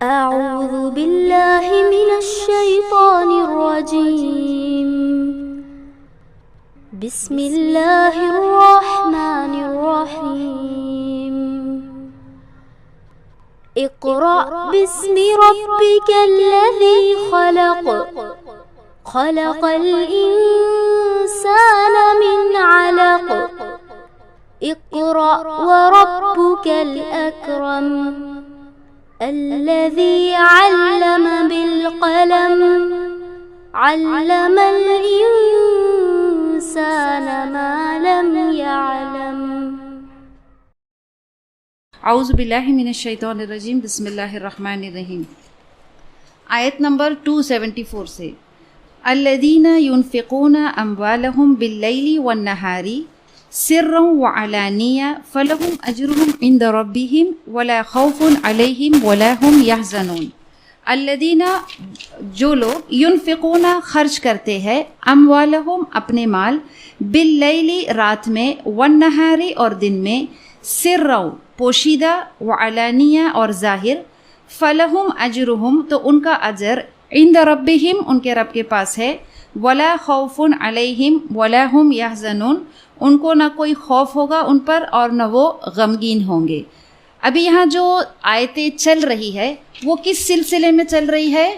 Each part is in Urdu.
أعوذ بالله من الشيطان الرجيم. بسم الله الرحمن الرحيم. اقرأ باسم ربك الذي خلق. خلق الإنسان من علق. اقرأ وربك الأكرم. الذي علم بالقلم. علم الإنسان ما لم يعلم. اعوذ باللہ من الشیطان الرجیم. بسم اللہ الرحمن الرحیم. آیت نمبر 274 سے الذین ينفقون اموالهم باللیل والنہار سرا وعلانیہ فلہم اجرہم عند ربہم ولا خوف علیہم ولا ہم یحزنون. الذین جو لوگ ینفقون خرچ کرتے ہیں اموالہم اپنے مال باللیل رات میں والنہار اور دن میں سرا پوشیدہ وعلانیہ اور ظاہر فلہم اجرہم تو ان کا اجر عند ربہم ان کے رب کے پاس ہے ولا خوف علیہم ولا ہم یحزنون ان کو نہ کوئی خوف ہوگا ان پر اور نہ وہ غمگین ہوں گے. ابھی یہاں جو آیتیں چل رہی ہے وہ کس سلسلے میں چل رہی ہے؟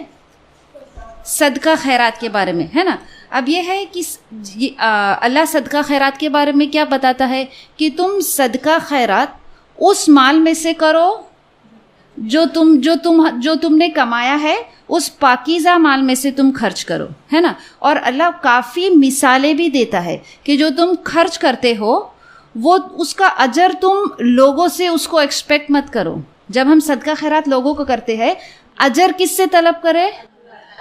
صدقہ خیرات کے بارے میں ہے نا. اب یہ ہے کہ اللہ صدقہ خیرات کے بارے میں کیا بتاتا ہے کہ تم صدقہ خیرات اس مال میں سے کرو جو تم نے کمایا ہے، اس پاکیزہ مال میں سے تم خرچ کرو ہے نا. اور اللہ کافی مثالیں بھی دیتا ہے کہ جو تم خرچ کرتے ہو وہ اس کا اجر تم لوگوں سے اس کو ایکسپیکٹ مت کرو. جب ہم صدقہ خیرات لوگوں کو کرتے ہیں اجر کس سے طلب کرے؟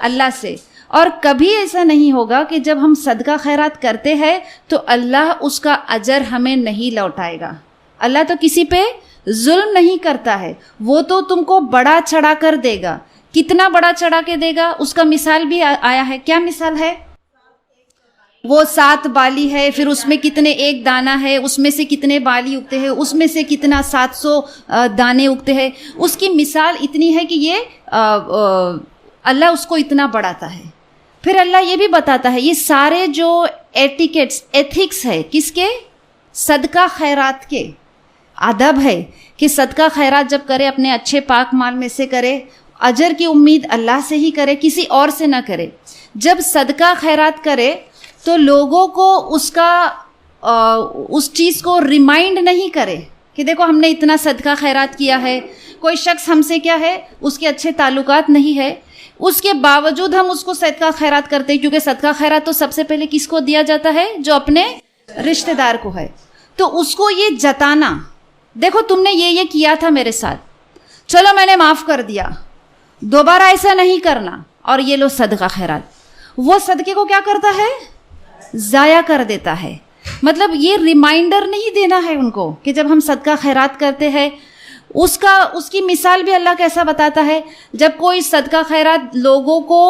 اللہ سے. اور کبھی ایسا نہیں ہوگا کہ جب ہم صدقہ خیرات کرتے ہیں تو اللہ اس کا اجر ہمیں نہیں لوٹائے گا. اللہ تو کسی پہ ظلم نہیں کرتا ہے، وہ تو تم کو بڑا چڑھا کر دے گا. کتنا بڑا چڑھا کے دے گا اس کا مثال بھی آیا ہے. کیا مثال ہے؟ وہ 7 بالی ہے، پھر اس میں کتنے ایک دانہ ہے، اس میں سے کتنے بالی اگتے ہیں، اس میں سے کتنا 700 دانے اگتے ہیں. اس کی مثال اتنی ہے کہ یہ اللہ اس کو اتنا بڑھاتا ہے. پھر اللہ یہ بھی بتاتا ہے یہ سارے جو ایتھکس ہے کس کے؟ صدقہ خیرات کے. ادب ہے کہ صدقہ خیرات جب کرے اپنے اچھے پاک مال میں سے کرے، اجر کی امید اللہ سے ہی کرے، کسی اور سے نہ کرے. جب صدقہ خیرات کرے تو لوگوں کو اس چیز کو ریمائنڈ نہیں کرے کہ دیکھو ہم نے اتنا صدقہ خیرات کیا ہے. کوئی شخص ہم سے کیا ہے اس کے اچھے تعلقات نہیں ہے، اس کے باوجود ہم اس کو صدقہ خیرات کرتے ہیں، کیونکہ صدقہ خیرات تو سب سے پہلے کس کو دیا جاتا ہے؟ جو اپنے رشتہ دار کو ہے. تو اس کو یہ جتانا دیکھو تم نے یہ کیا تھا میرے ساتھ، چلو میں نے معاف کر دیا، دوبارہ ایسا نہیں کرنا. اور یہ لو صدقہ خیرات، وہ صدقے کو کیا کرتا ہے؟ ضائع کر دیتا ہے. مطلب یہ ریمائنڈر نہیں دینا ہے ان کو کہ جب ہم صدقہ خیرات کرتے ہیں اس کی مثال بھی اللہ کیسا بتاتا ہے. جب کوئی صدقہ خیرات لوگوں کو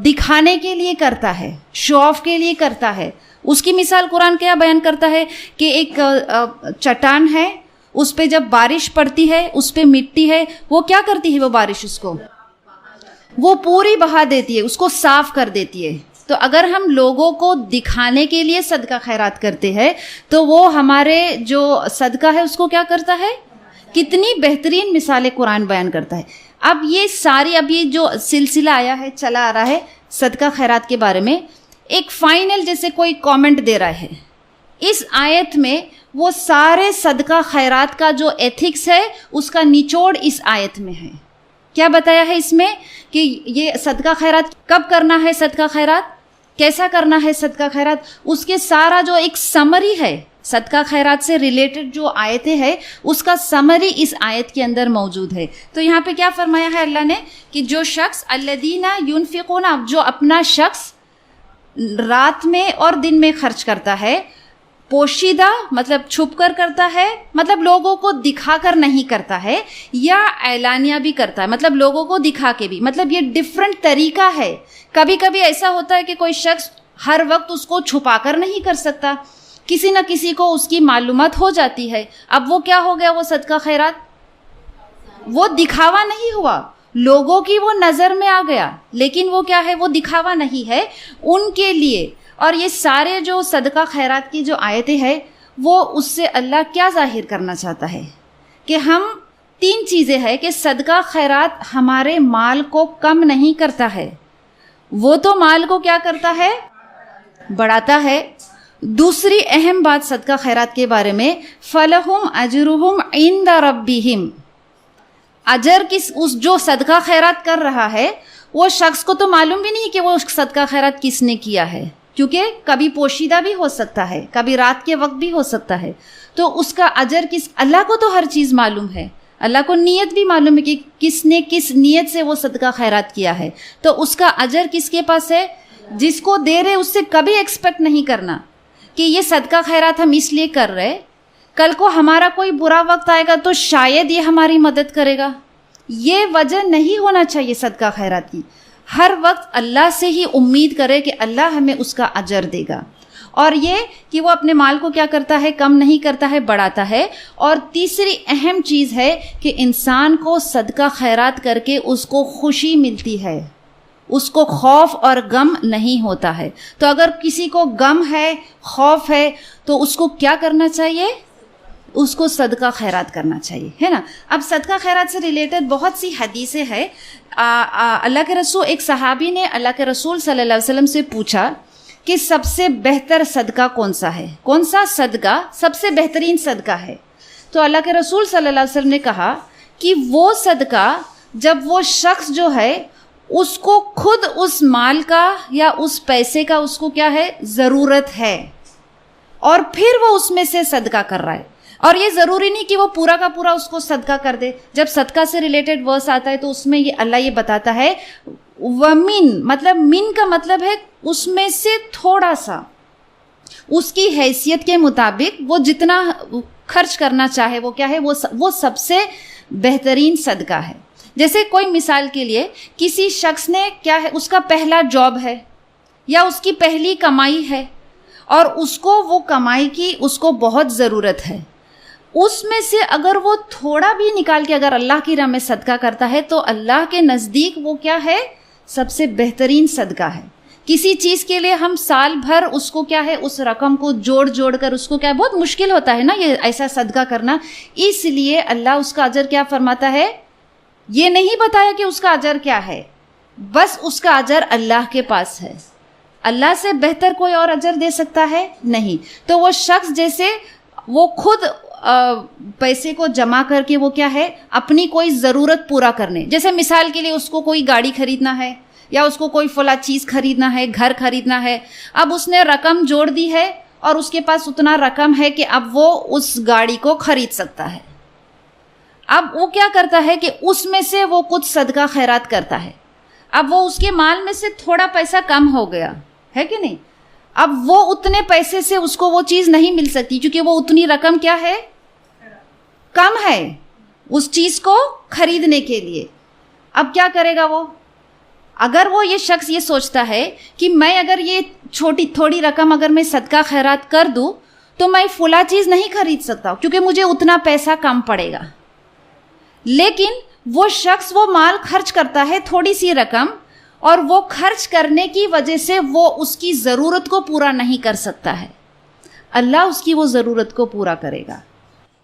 دکھانے کے لیے کرتا ہے، شو آف کے لیے کرتا ہے، اس کی مثال قرآن کیا بیان کرتا ہے کہ ایک چٹان ہے، اس پہ جب بارش پڑتی ہے اس پہ مٹی ہے، وہ کیا کرتی ہے؟ وہ بارش اس کو وہ پوری بہا دیتی ہے، اس کو صاف کر دیتی ہے. تو اگر ہم لوگوں کو دکھانے کے لیے صدقہ خیرات کرتے ہیں تو وہ ہمارے جو صدقہ ہے اس کو کیا کرتا ہے؟ کتنی بہترین مثالیں قرآن بیان کرتا ہے. اب یہ جو سلسلہ آیا ہے چلا آ رہا ہے صدقہ خیرات کے بارے میں، ایک فائنل جیسے کوئی کامنٹ دے رہا ہے اس آیت میں. وہ سارے صدقہ خیرات کا جو ایتھکس ہے اس کا نچوڑ اس آیت میں ہے. کیا بتایا ہے اس میں کہ یہ صدقہ خیرات کب کرنا ہے، صدقہ خیرات کیسا کرنا ہے، صدقہ خیرات اس کے سارا جو ایک سمری ہے صدقہ خیرات سے ریلیٹڈ جو آیتیں ہیں اس کا سمری اس آیت کے اندر موجود ہے. تو یہاں پہ کیا فرمایا ہے اللہ نے کہ جو شخص الذین ینفقون، جو اپنا شخص رات میں اور دن میں خرچ کرتا ہے، پوشیدہ مطلب چھپ کر کرتا ہے، مطلب لوگوں کو دکھا کر نہیں کرتا ہے، یا اعلانیہ بھی کرتا ہے مطلب لوگوں کو دکھا کے بھی. مطلب یہ ڈفرنٹ طریقہ ہے. کبھی کبھی ایسا ہوتا ہے کہ کوئی شخص ہر وقت اس کو چھپا کر نہیں کر سکتا، کسی نہ کسی کو اس کی معلومات ہو جاتی ہے. اب وہ کیا ہو گیا؟ وہ صدقہ خیرات وہ دکھاوا نہیں ہوا، لوگوں کی وہ نظر میں آ گیا، لیکن وہ کیا ہے، وہ دکھاوا نہیں ہے ان کے لیے. اور یہ سارے جو صدقہ خیرات کی جو آیتیں ہیں وہ اس سے اللہ کیا ظاہر کرنا چاہتا ہے کہ ہم 3 چیزیں ہیں کہ صدقہ خیرات ہمارے مال کو کم نہیں کرتا ہے، وہ تو مال کو کیا کرتا ہے، بڑھاتا ہے. دوسری اہم بات صدقہ خیرات کے بارے میں، فَلَهُمْ أَجْرُهُمْ عِنْدَ رَبِّهِمْ، اجر اس جو صدقہ خیرات کر رہا ہے وہ شخص کو تو معلوم بھی نہیں کہ وہ صدقہ خیرات کس نے کیا ہے، کیونکہ کبھی پوشیدہ بھی ہو سکتا ہے، کبھی رات کے وقت بھی ہو سکتا ہے. تو اس کا اجر اللہ کو تو ہر چیز معلوم ہے، اللہ کو نیت بھی معلوم ہے کہ کس نے کس نیت سے وہ صدقہ خیرات کیا ہے. تو اس کا اجر کس کے پاس ہے، جس کو دے رہے اس سے کبھی ایکسپیکٹ نہیں کرنا کہ یہ صدقہ خیرات ہم اس لیے کر رہے، کل کو ہمارا کوئی برا وقت آئے گا تو شاید یہ ہماری مدد کرے گا. یہ وجہ نہیں ہونا چاہیے صدقہ خیرات کی. ہر وقت اللہ سے ہی امید کرے کہ اللہ ہمیں اس کا اجر دے گا. اور یہ کہ وہ اپنے مال کو کیا کرتا ہے، کم نہیں کرتا ہے، بڑھاتا ہے. اور تیسری اہم چیز ہے کہ انسان کو صدقہ خیرات کر کے اس کو خوشی ملتی ہے، اس کو خوف اور غم نہیں ہوتا ہے. تو اگر کسی کو غم ہے، خوف ہے، تو اس کو کیا کرنا چاہیے، اس کو صدقہ خیرات کرنا چاہیے، ہے نا. اب صدقہ خیرات سے ریلیٹڈ بہت سی حدیثیں ہیں. اللہ کے رسول، ایک صحابی نے اللہ کے رسول صلی اللہ علیہ وسلم سے پوچھا کہ سب سے بہتر صدقہ کون سا ہے، کون سا صدقہ سب سے بہترین صدقہ ہے. تو اللہ کے رسول صلی اللہ علیہ وسلم نے کہا کہ وہ صدقہ جب وہ شخص جو ہے اس کو خود اس مال کا یا اس پیسے کا اس کو کیا ہے، ضرورت ہے، اور پھر وہ اس میں سے صدقہ کر رہا ہے. اور یہ ضروری نہیں کہ وہ پورا کا پورا اس کو صدقہ کر دے. جب صدقہ سے ریلیٹڈ ورس آتا ہے تو اس میں اللہ یہ بتاتا ہے وَمِن، مطلب من کا مطلب ہے اس میں سے تھوڑا سا، اس کی حیثیت کے مطابق وہ جتنا خرچ کرنا چاہے وہ کیا ہے، وہ سب سے بہترین صدقہ ہے. جیسے کوئی مثال کے لیے کسی شخص نے کیا ہے، اس کا پہلا جاب ہے یا اس کی پہلی کمائی ہے، اور اس کو وہ کمائی کی اس کو بہت ضرورت ہے. اس میں سے اگر وہ تھوڑا بھی نکال کے اگر اللہ کی راہ میں صدقہ کرتا ہے تو اللہ کے نزدیک وہ کیا ہے، سب سے بہترین صدقہ ہے. کسی چیز کے لیے ہم سال بھر اس کو کیا ہے، اس رقم کو جوڑ کر اس کو کیا ہے، بہت مشکل ہوتا ہے نا یہ ایسا صدقہ کرنا. اس لیے اللہ اس کا اجر کیا فرماتا ہے، یہ نہیں بتایا کہ اس کا اجر کیا ہے، بس اس کا اجر اللہ کے پاس ہے. اللہ سے بہتر کوئی اور اجر دے سکتا ہے نہیں. تو وہ شخص جیسے وہ خود پیسے کو جمع کر کے وہ کیا ہے، اپنی کوئی ضرورت پورا کرنے، جیسے مثال کے لیے اس کو کوئی گاڑی خریدنا ہے یا اس کو کوئی فلاں چیز خریدنا ہے، گھر خریدنا ہے. اب اس نے رقم جوڑ دی ہے اور اس کے پاس اتنا رقم ہے کہ اب وہ اس گاڑی کو خرید سکتا ہے. اب وہ کیا کرتا ہے کہ اس میں سے وہ کچھ صدقہ خیرات کرتا ہے. اب وہ اس کے مال میں سے تھوڑا پیسہ کم ہو گیا ہے کہ نہیں. اب وہ اتنے پیسے سے اس کو وہ چیز نہیں مل سکتی کیونکہ وہ اتنی رقم کیا ہے، کم ہے اس چیز کو خریدنے کے لیے. اب کیا کرے گا وہ، اگر وہ یہ شخص یہ سوچتا ہے کہ میں اگر یہ تھوڑی رقم اگر میں صدقہ خیرات کر دوں تو میں فلاں چیز نہیں خرید سکتا کیونکہ مجھے اتنا پیسہ کم پڑے گا. لیکن وہ شخص وہ مال خرچ کرتا ہے تھوڑی سی رقم، اور وہ خرچ کرنے کی وجہ سے وہ اس کی ضرورت کو پورا نہیں کر سکتا ہے. اللہ اس کی وہ ضرورت کو پورا کرے گا.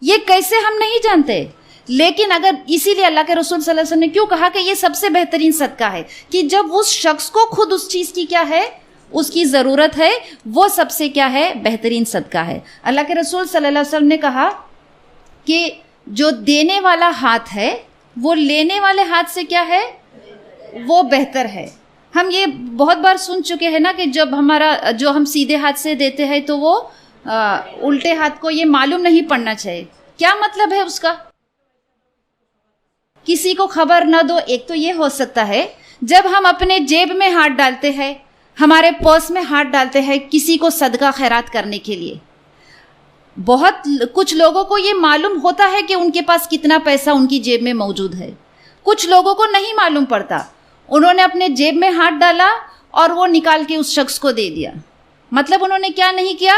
یہ کیسے ہم نہیں جانتے، لیکن اگر اسی لیے اللہ کے رسول صلی اللہ علیہ وسلم نے کیوں کہا کہ یہ سب سے بہترین صدقہ ہے، کہ جب اس شخص کو خود اس چیز کی کیا ہے، اس کی ضرورت ہے، وہ سب سے کیا ہے، بہترین صدقہ ہے. اللہ کے رسول صلی اللہ علیہ وسلم نے کہا کہ جو دینے والا ہاتھ ہے وہ لینے والے ہاتھ سے کیا ہے، وہ بہتر ہے. ہم یہ بہت بار سن چکے ہیں نا کہ جو ہم سیدھے ہاتھ سے دیتے ہیں تو وہ الٹے ہاتھ کو یہ معلوم نہیں پڑنا چاہیے. کیا مطلب ہے اس کا، کسی کو خبر نہ دو. ایک تو یہ ہو سکتا ہے جب ہم اپنے جیب میں ہاتھ ڈالتے ہیں، ہمارے پرس میں ہاتھ ڈالتے ہیں کسی کو صدقہ خیرات کرنے کے لیے. بہت کچھ لوگوں کو یہ معلوم ہوتا ہے کہ ان کے پاس کتنا پیسہ ان کی جیب میں موجود ہے، کچھ لوگوں کو نہیں معلوم پڑتا. انہوں نے اپنے جیب میں ہاتھ ڈالا اور وہ نکال کے اس شخص کو دے دیا. مطلب انہوں نے کیا نہیں کیا،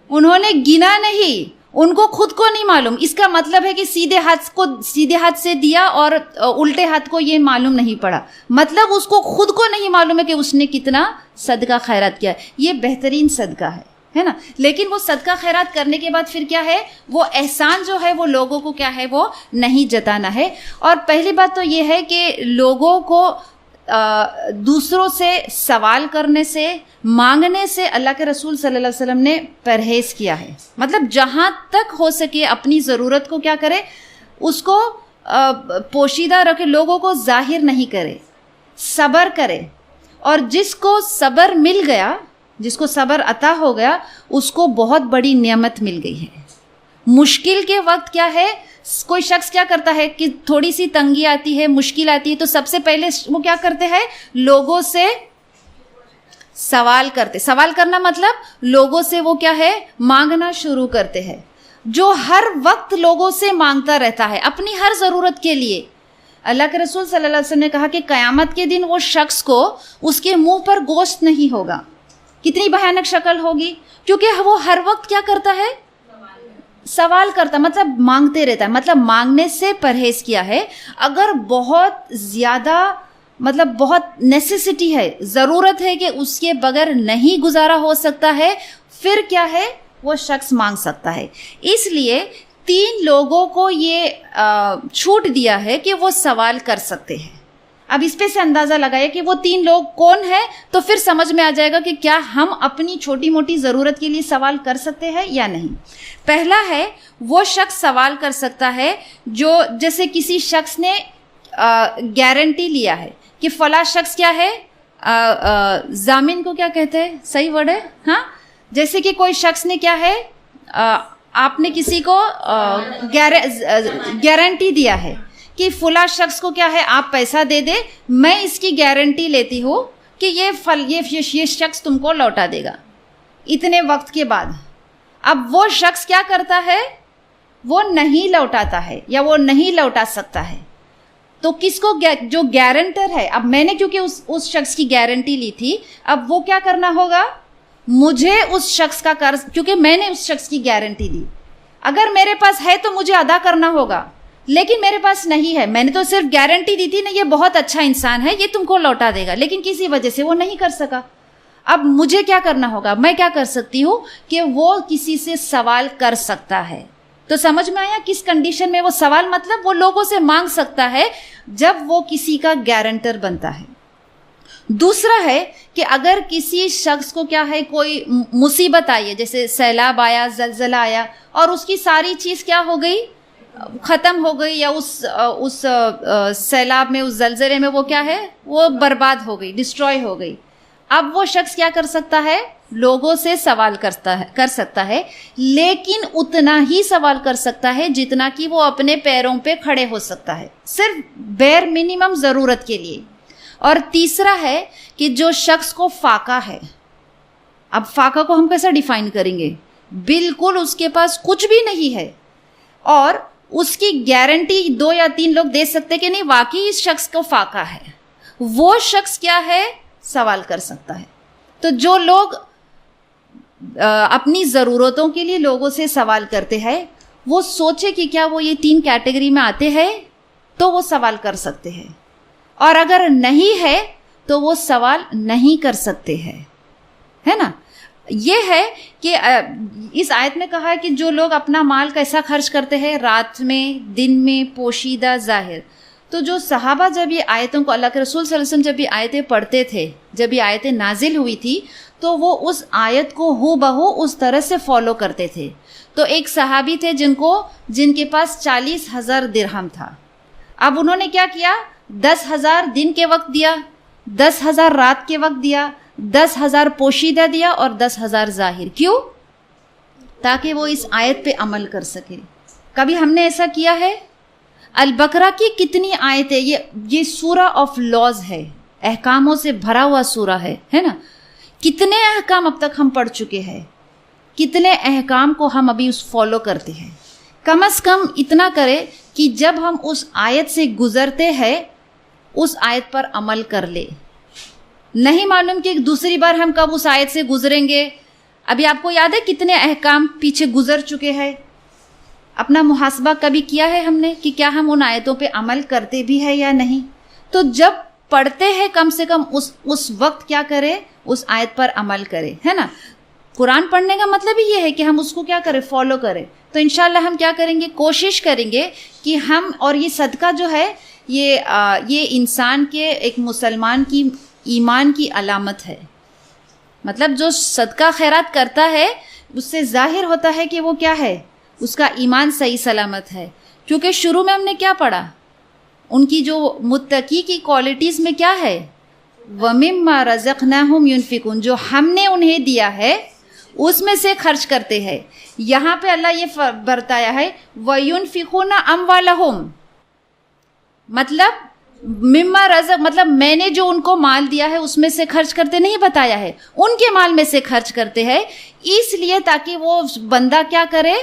انہوں نے گنا نہیں، ان کو خود کو نہیں معلوم. اس کا مطلب ہے کہ سیدھے ہاتھ سے دیا اور الٹے ہاتھ کو یہ معلوم نہیں پڑا. مطلب اس کو خود کو نہیں معلوم ہے کہ اس نے کتنا صدقہ خیرات کیا. یہ بہترین صدقہ ہے نا. لیکن وہ صدقہ خیرات کرنے کے بعد پھر کیا ہے, وہ احسان جو ہے وہ لوگوں کو کیا ہے, وہ نہیں جتانا ہے. اور پہلی بات تو یہ ہے کہ لوگوں کو دوسروں سے سوال کرنے سے, مانگنے سے اللہ کے رسول صلی اللہ علیہ وسلم نے پرہیز کیا ہے. مطلب جہاں تک ہو سکے اپنی ضرورت کو کیا کرے, اس کو پوشیدہ رکھے, لوگوں کو ظاہر نہیں کرے, صبر کرے. اور جس کو صبر مل گیا, جس کو صبر عطا ہو گیا, اس کو بہت بڑی نعمت مل گئی ہے. مشکل کے وقت کیا ہے, کوئی شخص کیا کرتا ہے کہ تھوڑی سی تنگی آتی ہے, مشکل آتی ہے, تو سب سے پہلے وہ کیا کرتے ہیں, لوگوں سے سوال کرتے. سوال کرنا مطلب لوگوں سے وہ کیا ہے, مانگنا شروع کرتے ہیں. جو ہر وقت لوگوں سے مانگتا رہتا ہے اپنی ہر ضرورت کے لیے. اللہ کے رسول صلی اللہ علیہ وسلم نے کہا کہ قیامت کے دن وہ شخص کو اس کے منہ پر گوشت نہیں ہوگا. کتنی بھیانک شکل ہوگی, کیونکہ وہ ہر وقت کیا کرتا ہے, سوال کرتا, مطلب مانگتے رہتا ہے. مطلب مانگنے سے پرہیز کیا ہے. اگر بہت زیادہ مطلب بہت نیسیسٹی ہے, ضرورت ہے کہ اس کے بغیر نہیں گزارا ہو سکتا ہے, پھر کیا ہے, وہ شخص مانگ سکتا ہے. اس لیے 3 لوگوں کو یہ چھوٹ دیا ہے کہ وہ سوال کر سکتے ہیں. اب اس پہ سے اندازہ لگائے کہ وہ 3 لوگ کون ہیں, تو پھر سمجھ میں آ جائے گا کہ کیا ہم اپنی چھوٹی موٹی ضرورت کے لیے سوال کر سکتے ہیں یا نہیں. پہلا ہے, وہ شخص سوال کر سکتا ہے جو جیسے کسی شخص نے گارنٹی لیا ہے کہ فلاں شخص کیا ہے, ضامن کو کیا کہتے ہیں, صحیح ورڈ ہے ہاں, جیسے کہ کوئی شخص نے کیا ہے, آپ نے کسی کو گارنٹی دیا ہے کہ فلاں شخص کو کیا ہے, آپ پیسہ دے دے, میں اس کی گارنٹی لیتی ہوں کہ یہ شخص تم کو لوٹا دے گا اتنے وقت کے بعد. اب وہ شخص کیا کرتا ہے, وہ نہیں لوٹاتا ہے یا وہ نہیں لوٹا سکتا ہے. تو کس کو, جو گارنٹر ہے, اب میں نے کیونکہ اس شخص کی گارنٹی لی تھی, اب وہ کیا کرنا ہوگا, مجھے اس شخص کا قرض, کیونکہ میں نے اس شخص کی گارنٹی دی, اگر میرے پاس ہے تو مجھے ادا کرنا ہوگا. لیکن میرے پاس نہیں ہے, میں نے تو صرف گارنٹی دی تھی نا, یہ بہت اچھا انسان ہے, یہ تم کو لوٹا دے گا, لیکن کسی وجہ سے وہ نہیں کر سکا. اب مجھے کیا کرنا ہوگا, میں کیا کر سکتی ہوں کہ وہ کسی سے سوال کر سکتا ہے. تو سمجھ میں آیا کس کنڈیشن میں وہ سوال, مطلب وہ لوگوں سے مانگ سکتا ہے جب وہ کسی کا گارنٹر بنتا ہے. دوسرا ہے کہ اگر کسی شخص کو کیا ہے, کوئی مصیبت آئی ہے, جیسے سیلاب آیا, زلزلہ آیا, اور اس کی ساری چیز کیا ہو گئی, ختم ہو گئی, یا اس سیلاب میں, اس زلزلے میں وہ کیا ہے, وہ برباد ہو گئی, ڈسٹروائے ہو گئی. اب وہ شخص کیا کر سکتا ہے, لوگوں سے سوال کر سکتا ہے, لیکن اتنا ہی سوال کر سکتا ہے جتنا کہ وہ اپنے پیروں پہ کھڑے ہو سکتا ہے, صرف بیر منیمم ضرورت کے لیے. اور تیسرا ہے کہ جو شخص کو فاقہ ہے, اب فاقہ کو ہم کیسا ڈیفائن کریں گے, بالکل اس کے پاس کچھ بھی نہیں ہے, اور اس کی گارنٹی 2 یا 3 لوگ دے سکتے کہ نہیں واقعی اس شخص کو فاقہ ہے, وہ شخص کیا ہے, سوال کر سکتا ہے. تو جو لوگ اپنی ضرورتوں کے لیے لوگوں سے سوال کرتے ہیں, وہ سوچے کہ کیا وہ یہ 3 کیٹیگری میں آتے ہیں, تو وہ سوال کر سکتے ہیں, اور اگر نہیں ہے تو وہ سوال نہیں کر سکتے ہیں, ہے نا. یہ ہے کہ اس آیت میں کہا ہے کہ جو لوگ اپنا مال کیسا خرچ کرتے ہیں, رات میں, دن میں, پوشیدہ, ظاہر. تو جو صحابہ جب یہ آیتوں کو, اللہ کے رسول صلی اللہ علیہ وسلم جب یہ آیتیں پڑھتے تھے, جب یہ آیتیں نازل ہوئی تھی, تو وہ اس آیت کو ہو بہو اس طرح سے فالو کرتے تھے. تو ایک صحابی تھے جن کے پاس 40,000 درہم تھا. اب انہوں نے کیا کیا, 10,000 دن کے وقت دیا, 10,000 رات کے وقت دیا, 10,000 پوشیدہ دیا, اور 10,000 ظاہر. کیوں؟ تاکہ وہ اس آیت پہ عمل کر سکے. کبھی ہم نے ایسا کیا ہے؟ البقرہ کی کتنی آیتیں, یہ سورہ آف لاز ہے, احکاموں سے بھرا ہوا سورہ ہے نا. کتنے احکام اب تک ہم پڑھ چکے ہیں, کتنے احکام کو ہم ابھی فالو کرتے ہیں. کم از کم اتنا کرے کہ جب ہم اس آیت سے گزرتے ہیں, اس آیت پر عمل کر لے. نہیں معلوم کہ دوسری بار ہم کب اس آیت سے گزریں گے. ابھی آپ کو یاد ہے کتنے احکام پیچھے گزر چکے ہیں, اپنا محاسبہ کبھی کیا ہے ہم نے کہ کیا ہم ان آیتوں پہ عمل کرتے بھی ہے یا نہیں؟ تو جب پڑھتے ہیں کم سے کم اس وقت کیا کرے، اس آیت پر عمل کرے، ہے نا. قرآن پڑھنے کا مطلب ہی یہ ہے کہ ہم اس کو کیا کریں، فالو کریں. تو انشاءاللہ ہم کیا کریں گے، کوشش کریں گے کہ ہم، اور یہ صدقہ جو ہے یہ انسان کے، ایک مسلمان کی ایمان کی علامت ہے. مطلب جو صدقہ خیرات کرتا ہے اس سے ظاہر ہوتا ہے کہ وہ کیا ہے، اس کا ایمان صحیح سلامت ہے. کیونکہ شروع میں ہم نے کیا پڑھا، ان کی جو متقی کی کوالٹیز میں کیا ہے، وَمِمَّا رَزَقْنَاهُمْ يُنْفِقُونَ، جو ہم نے انہیں دیا ہے اس میں سے خرچ کرتے ہیں. یہاں پہ اللہ یہ بتایا ہے وَيُنْفِقُونَ أَمْوَالَهُمْ، مطلب مما رزق، مطلب میں نے جو ان کو مال دیا ہے اس میں سے خرچ کرتے نہیں بتایا ہے، ان کے مال میں سے خرچ کرتے ہیں. اس لیے تاکہ وہ بندہ کیا کرے،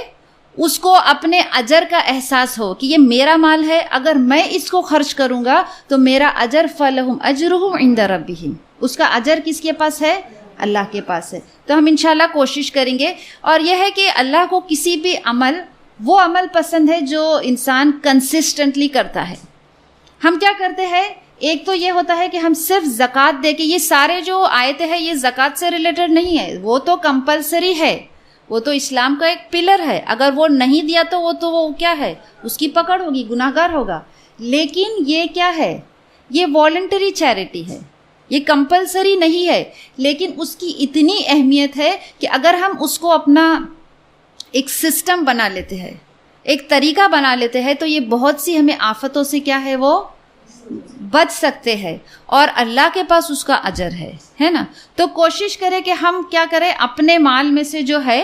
اس کو اپنے اجر کا احساس ہو کہ یہ میرا مال ہے، اگر میں اس کو خرچ کروں گا تو میرا اجر فلہم اجرہم عند ربہم، اس کا اجر کس کے پاس ہے، اللہ کے پاس ہے. تو ہم انشاءاللہ کوشش کریں گے. اور یہ ہے کہ اللہ کو کسی بھی عمل، وہ عمل پسند ہے جو انسان کنسسٹنٹلی کرتا ہے. ہم کیا کرتے ہیں، ایک تو یہ ہوتا ہے کہ ہم صرف زکوٰۃ دے کے، یہ سارے جو آیتیں ہیں یہ زکوٰۃ سے ریلیٹڈ نہیں ہے، وہ تو کمپلسری ہے، وہ تو اسلام کا ایک پلر ہے. اگر وہ نہیں دیا تو وہ کیا ہے، اس کی پکڑ ہوگی، گناہ گار ہوگا. لیکن یہ کیا ہے، یہ والنٹری چیریٹی ہے، یہ کمپلسری نہیں ہے. لیکن اس کی اتنی اہمیت ہے کہ اگر ہم اس کو اپنا ایک سسٹم بنا لیتے ہیں، ایک طریقہ بنا لیتے ہیں، تو یہ بہت سی ہمیں آفتوں سے کیا ہے، وہ بچ سکتے ہیں، اور اللہ کے پاس اس کا اجر ہے نا. تو کوشش کریں کہ ہم کیا کریں، اپنے مال میں سے جو ہے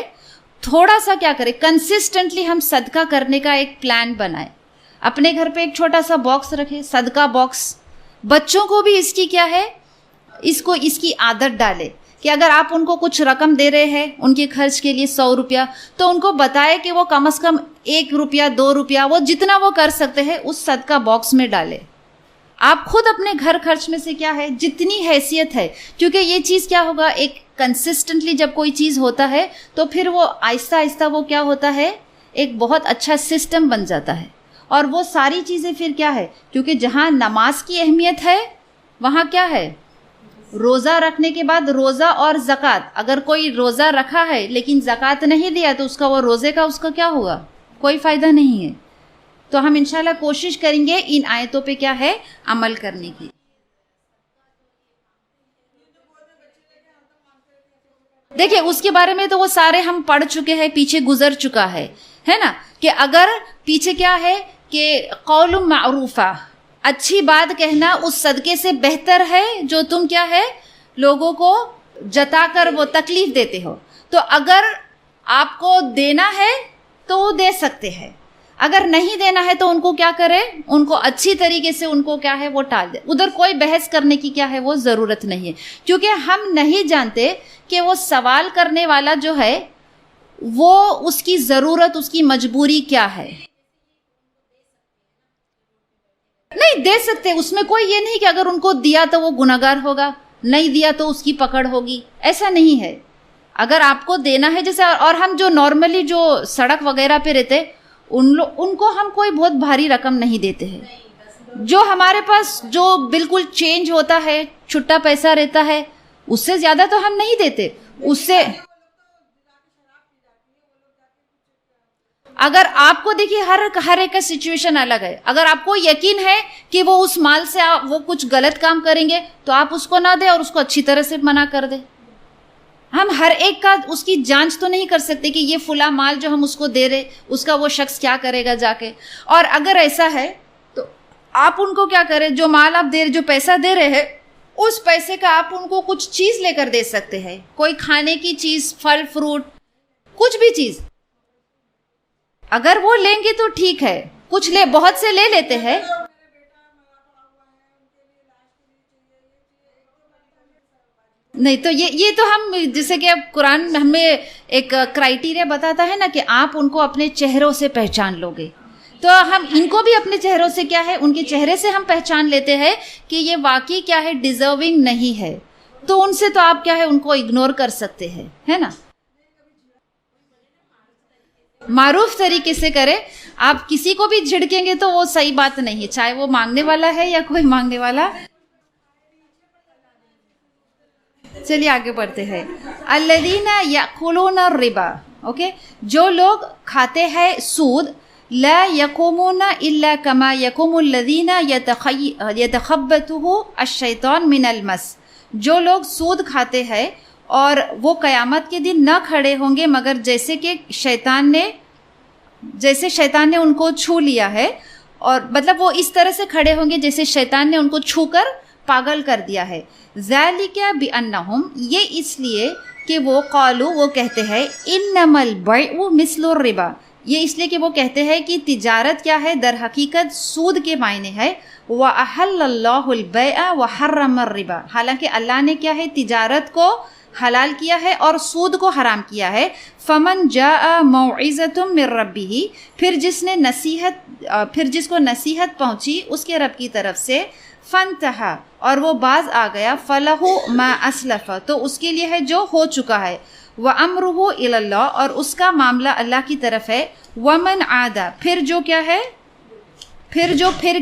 تھوڑا سا کیا کریں، کنسسٹنٹلی ہم صدقہ کرنے کا ایک پلان بنائیں. اپنے گھر پہ ایک چھوٹا سا باکس رکھیں، صدقہ باکس. بچوں کو بھی اس کی کیا ہے، اس کی عادت ڈالے کہ اگر آپ ان کو کچھ رقم دے رہے ہیں ان کے خرچ کے لیے 100 روپیہ، تو ان کو بتائے کہ وہ کم از کم 1 روپیہ 2 روپیہ وہ جتنا وہ کر سکتے ہیں اس صدقہ باکس میں ڈالے. آپ خود اپنے گھر خرچ میں سے کیا ہے، جتنی حیثیت ہے، کیونکہ یہ چیز کیا ہوگا، ایک کنسسٹنٹلی جب کوئی چیز ہوتا ہے تو پھر وہ آہستہ آہستہ وہ کیا ہوتا ہے، ایک بہت اچھا سسٹم بن جاتا ہے. اور وہ ساری چیزیں پھر کیا ہے، کیونکہ جہاں نماز کی اہمیت ہے وہاں کیا ہے، روزہ رکھنے کے بعد روزہ اور زکوٰۃ. اگر کوئی روزہ رکھا ہے لیکن زکوٰۃ نہیں دیا تو اس کا وہ روزے کا اس کا کیا ہوگا، کوئی فائدہ نہیں ہے. تو ہم انشاءاللہ کوشش کریں گے ان آیتوں پہ کیا ہے، عمل کرنے کی. دیکھیں اس کے بارے میں تو وہ سارے ہم پڑھ چکے ہیں، پیچھے گزر چکا ہے نا، کہ اگر پیچھے کیا ہے کہ قول معروفہ، اچھی بات کہنا اس صدقے سے بہتر ہے جو تم کیا ہے، لوگوں کو جتا کر وہ تکلیف دیتے ہو. تو اگر آپ کو دینا ہے تو وہ دے سکتے ہیں، اگر نہیں دینا ہے تو ان کو کیا کرے، ان کو اچھی طریقے سے ان کو کیا ہے وہ ٹال دے. ادھر کوئی بحث کرنے کی کیا ہے وہ ضرورت نہیں ہے، کیونکہ ہم نہیں جانتے کہ وہ سوال کرنے والا جو ہے وہ اس کی ضرورت، اس کی مجبوری کیا ہے. نہیں دے سکتے، اس میں کوئی یہ نہیں کہ اگر ان کو دیا تو وہ گناہگار ہوگا، نہیں دیا تو اس کی پکڑ ہوگی، ایسا نہیں ہے. اگر آپ کو دینا ہے، جیسے اور ہم جو نارملی جو سڑک وغیرہ پہ رہتے ان کو ہم کوئی بہت بھاری رقم نہیں دیتے ہیں. جو ہمارے پاس جو بالکل چینج ہوتا ہے، چھٹا پیسہ رہتا ہے، اس سے زیادہ تو ہم نہیں دیتے. اس سے اگر آپ کو دیکھیے ہر ایک کا سچویشن الگ ہے. اگر آپ کو یقین ہے کہ وہ اس مال سے وہ کچھ غلط کام کریں گے تو آپ اس کو نہ دیں اور اس کو اچھی طرح سے منع کر دیں. ہم ہر ایک کا اس کی جانچ تو نہیں کر سکتے کہ یہ فلاں مال جو ہم اس کو دے رہے اس کا وہ شخص کیا کرے گا جا کے. اور اگر ایسا ہے تو آپ ان کو کیا کریں، جو مال آپ دے رہے، جو پیسہ دے رہے ہیں، اس پیسے کا آپ ان کو کچھ چیز لے کر دے سکتے ہیں، کوئی کھانے کی چیز، پھل فروٹ، کچھ بھی چیز. اگر وہ لیں گے تو ٹھیک ہے، کچھ بہت سے لے لیتے ہیں. نہیں تو یہ تو ہم جیسے کہ اب قرآن ہمیں ایک کرائیٹیریا بتاتا ہے نا کہ آپ ان کو اپنے چہروں سے پہچان لو گے، تو ہم ان کو بھی اپنے چہروں سے کیا ہے، ان کے چہرے سے ہم پہچان لیتے ہیں کہ یہ واقعی کیا ہے، ڈیزرونگ نہیں ہے. تو ان سے تو آپ کیا ہے، ان کو اگنور کر سکتے ہیں، ہے نا. معروف طریقے سے کرے. آپ کسی کو بھی جھڑکیں گے تو وہ صحیح بات نہیں ہے, چاہے وہ مانگنے والا ہے یا کوئی مانگنے والا. چلیے آگے بڑھتے ہیں. الذین یأکلون الربا, اوکے, جو لوگ کھاتے ہیں سود, لا یقومون الا کما یقوم الذین یتخبطہ الشیطان من المس, جو لوگ سود کھاتے ہیں اور وہ قیامت کے دن نہ کھڑے ہوں گے مگر جیسے کہ شیطان نے ان کو چھو لیا ہے, اور مطلب وہ اس طرح سے کھڑے ہوں گے جیسے شیطان نے ان کو چھو کر پاگل کر دیا ہے. ذالک بانہم, یہ اس لیے کہ وہ قالوا, وہ کہتے ہیں, انما البیع مثل الربا, یہ اس لیے کہ وہ کہتے ہیں کہ تجارت کیا ہے, در حقیقت سود کے معنی ہے. وَأَحَلَّ اللَّهُ الْبَيْعَ وَحَرَّمَ الرِّبَا, حالانکہ اللہ نے کیا ہے, تجارت کو حلال کیا ہے اور سود کو حرام کیا ہے. فَمَنْ جَاءَ مَوْعِظَةٌ مِّن رَّبِّهِ, پھر جس کو نصیحت پہنچی اس کے رب کی طرف سے, فَانْتَهَا, اور وہ باز آ گیا, فَلَهُ مَا أَسْلَفَ, تو اس کے لیے ہے جو ہو چکا ہے. وَأَمْرُهُ إِلَى اللَّهِ, اور اس کا معاملہ اللہ کی طرف ہے. وَمَنْ عَادَ, پھر جو کیا ہے, پھر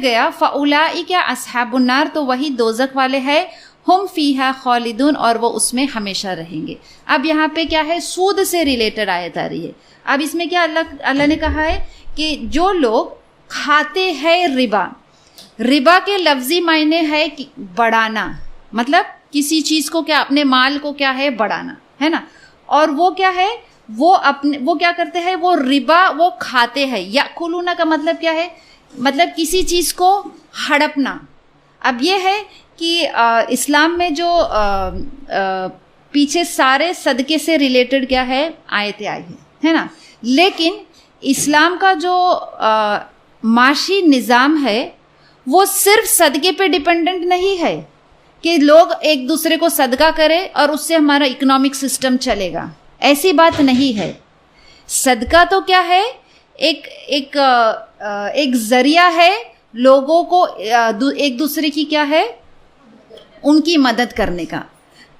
گیا, فَأُولَٰئِكَ أَصْحَابُ النَّارِ, تو وہی دوزخ والے ہیں. ہم فیہا خالدون, اور وہ اس میں ہمیشہ رہیں گے. اب یہاں پہ کیا ہے, سود سے ریلیٹڈ آیت آ رہی ہے. اب اس میں کیا اللہ نے کہا ہے کہ جو لوگ کھاتے ہیں ربا کے لفظی معنی ہے بڑھانا, مطلب کسی چیز کو کیا, اپنے مال کو کیا ہے بڑھانا, ہے نا. اور وہ کیا ہے, وہ کیا کرتے ہیں, وہ ربا وہ کھاتے ہیں. یاکلون کا مطلب کیا ہے, مطلب کسی چیز کو ہڑپنا. اب یہ ہے کہ اسلام میں جو پیچھے سارے صدقے سے ریلیٹڈ کیا ہے آیتیں آئی ہیں, ہے نا, لیکن اسلام کا جو معاشی نظام ہے وہ صرف صدقے پہ ڈیپینڈنٹ نہیں ہے کہ لوگ ایک دوسرے کو صدقہ کرے اور اس سے ہمارا اکنامک سسٹم چلے گا. ایسی بات نہیں ہے. صدقہ تو کیا ہے, ایک ذریعہ ہے لوگوں کو ایک دوسرے کی کیا ہے, ان کی مدد کرنے کا.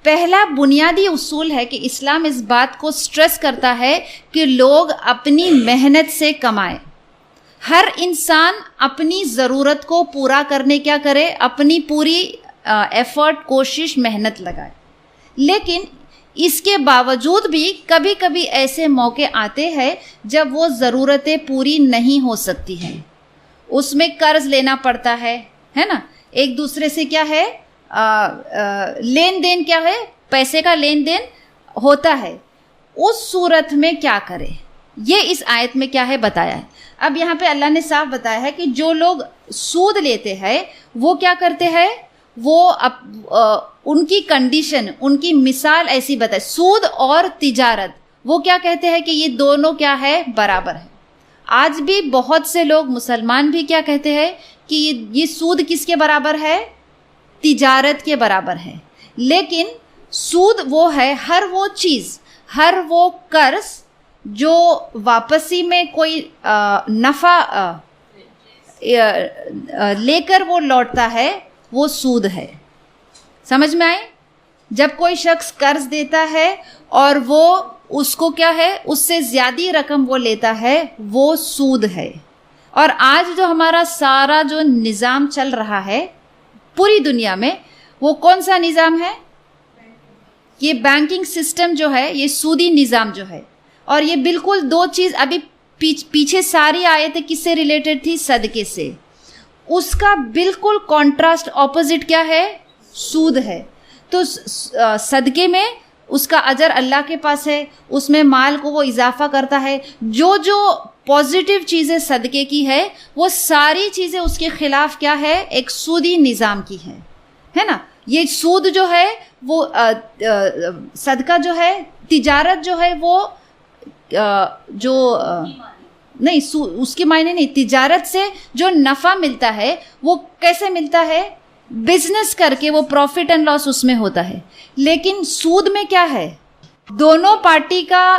پہلا بنیادی اصول ہے کہ اسلام اس بات کو سٹریس کرتا ہے کہ لوگ اپنی محنت سے کمائیں. ہر انسان اپنی ضرورت کو پورا کرنے کیا کرے, اپنی پوری ایفرٹ, کوشش, محنت لگائے. لیکن اس کے باوجود بھی کبھی کبھی ایسے موقع آتے ہیں جب وہ ضرورتیں پوری نہیں ہو سکتی ہیں. اس میں قرض لینا پڑتا ہے نا, ایک دوسرے سے کیا ہے لین دین, کیا ہے پیسے کا لین دین ہوتا ہے. اس صورت میں کیا کرے, یہ اس آیت میں کیا ہے بتایا ہے. اب یہاں پہ اللہ نے صاف بتایا ہے کہ جو لوگ سود لیتے ہیں وہ کیا کرتے ہیں, وہ ان کی کنڈیشن, ان کی مثال ایسی بتائے. سود اور تجارت وہ کیا کہتے ہیں کہ یہ دونوں کیا ہے برابر ہے. آج بھی بہت سے لوگ مسلمان بھی کیا کہتے ہیں کہ یہ سود کس کے برابر ہے, تجارت کے برابر ہے. لیکن سود وہ ہے ہر وہ چیز, ہر وہ قرض جو واپسی میں کوئی نفع لے کر وہ لوٹتا ہے, وہ سود ہے. سمجھ میں آئے, جب کوئی شخص قرض دیتا ہے اور وہ اس کو کیا ہے, اس سے زیادہ رقم وہ لیتا ہے, وہ سود ہے. اور آج جو ہمارا سارا جو نظام چل رہا ہے پوری دنیا میں, وہ کون سا نظام ہے, یہ بینکنگ سسٹم جو ہے, یہ سودی نظام جو ہے. اور یہ بالکل دو چیز, ابھی پیچھے ساری آیتیں کس سے ریلیٹڈ تھی, صدقے سے. اس کا بالکل کانٹراسٹ اپوزٹ کیا ہے, سود ہے. تو صدقے میں اس کا اجر اللہ کے پاس ہے, اس میں مال کو وہ اضافہ کرتا ہے. جو پازیٹیو چیزیں صدقے کی ہے وہ ساری چیزیں اس کے خلاف کیا ہے, ایک سودی نظام کی ہے نا. یہ سود جو ہے وہ صدقہ جو ہے, تجارت جو ہے وہ نہیں, اس کے معنی نہیں. تجارت سے جو نفع ملتا ہے وہ کیسے ملتا ہے, بزنس کر کے وہ پروفٹ اینڈ لاس اس میں ہوتا ہے. لیکن سود میں کیا ہے, دونوں پارٹی کا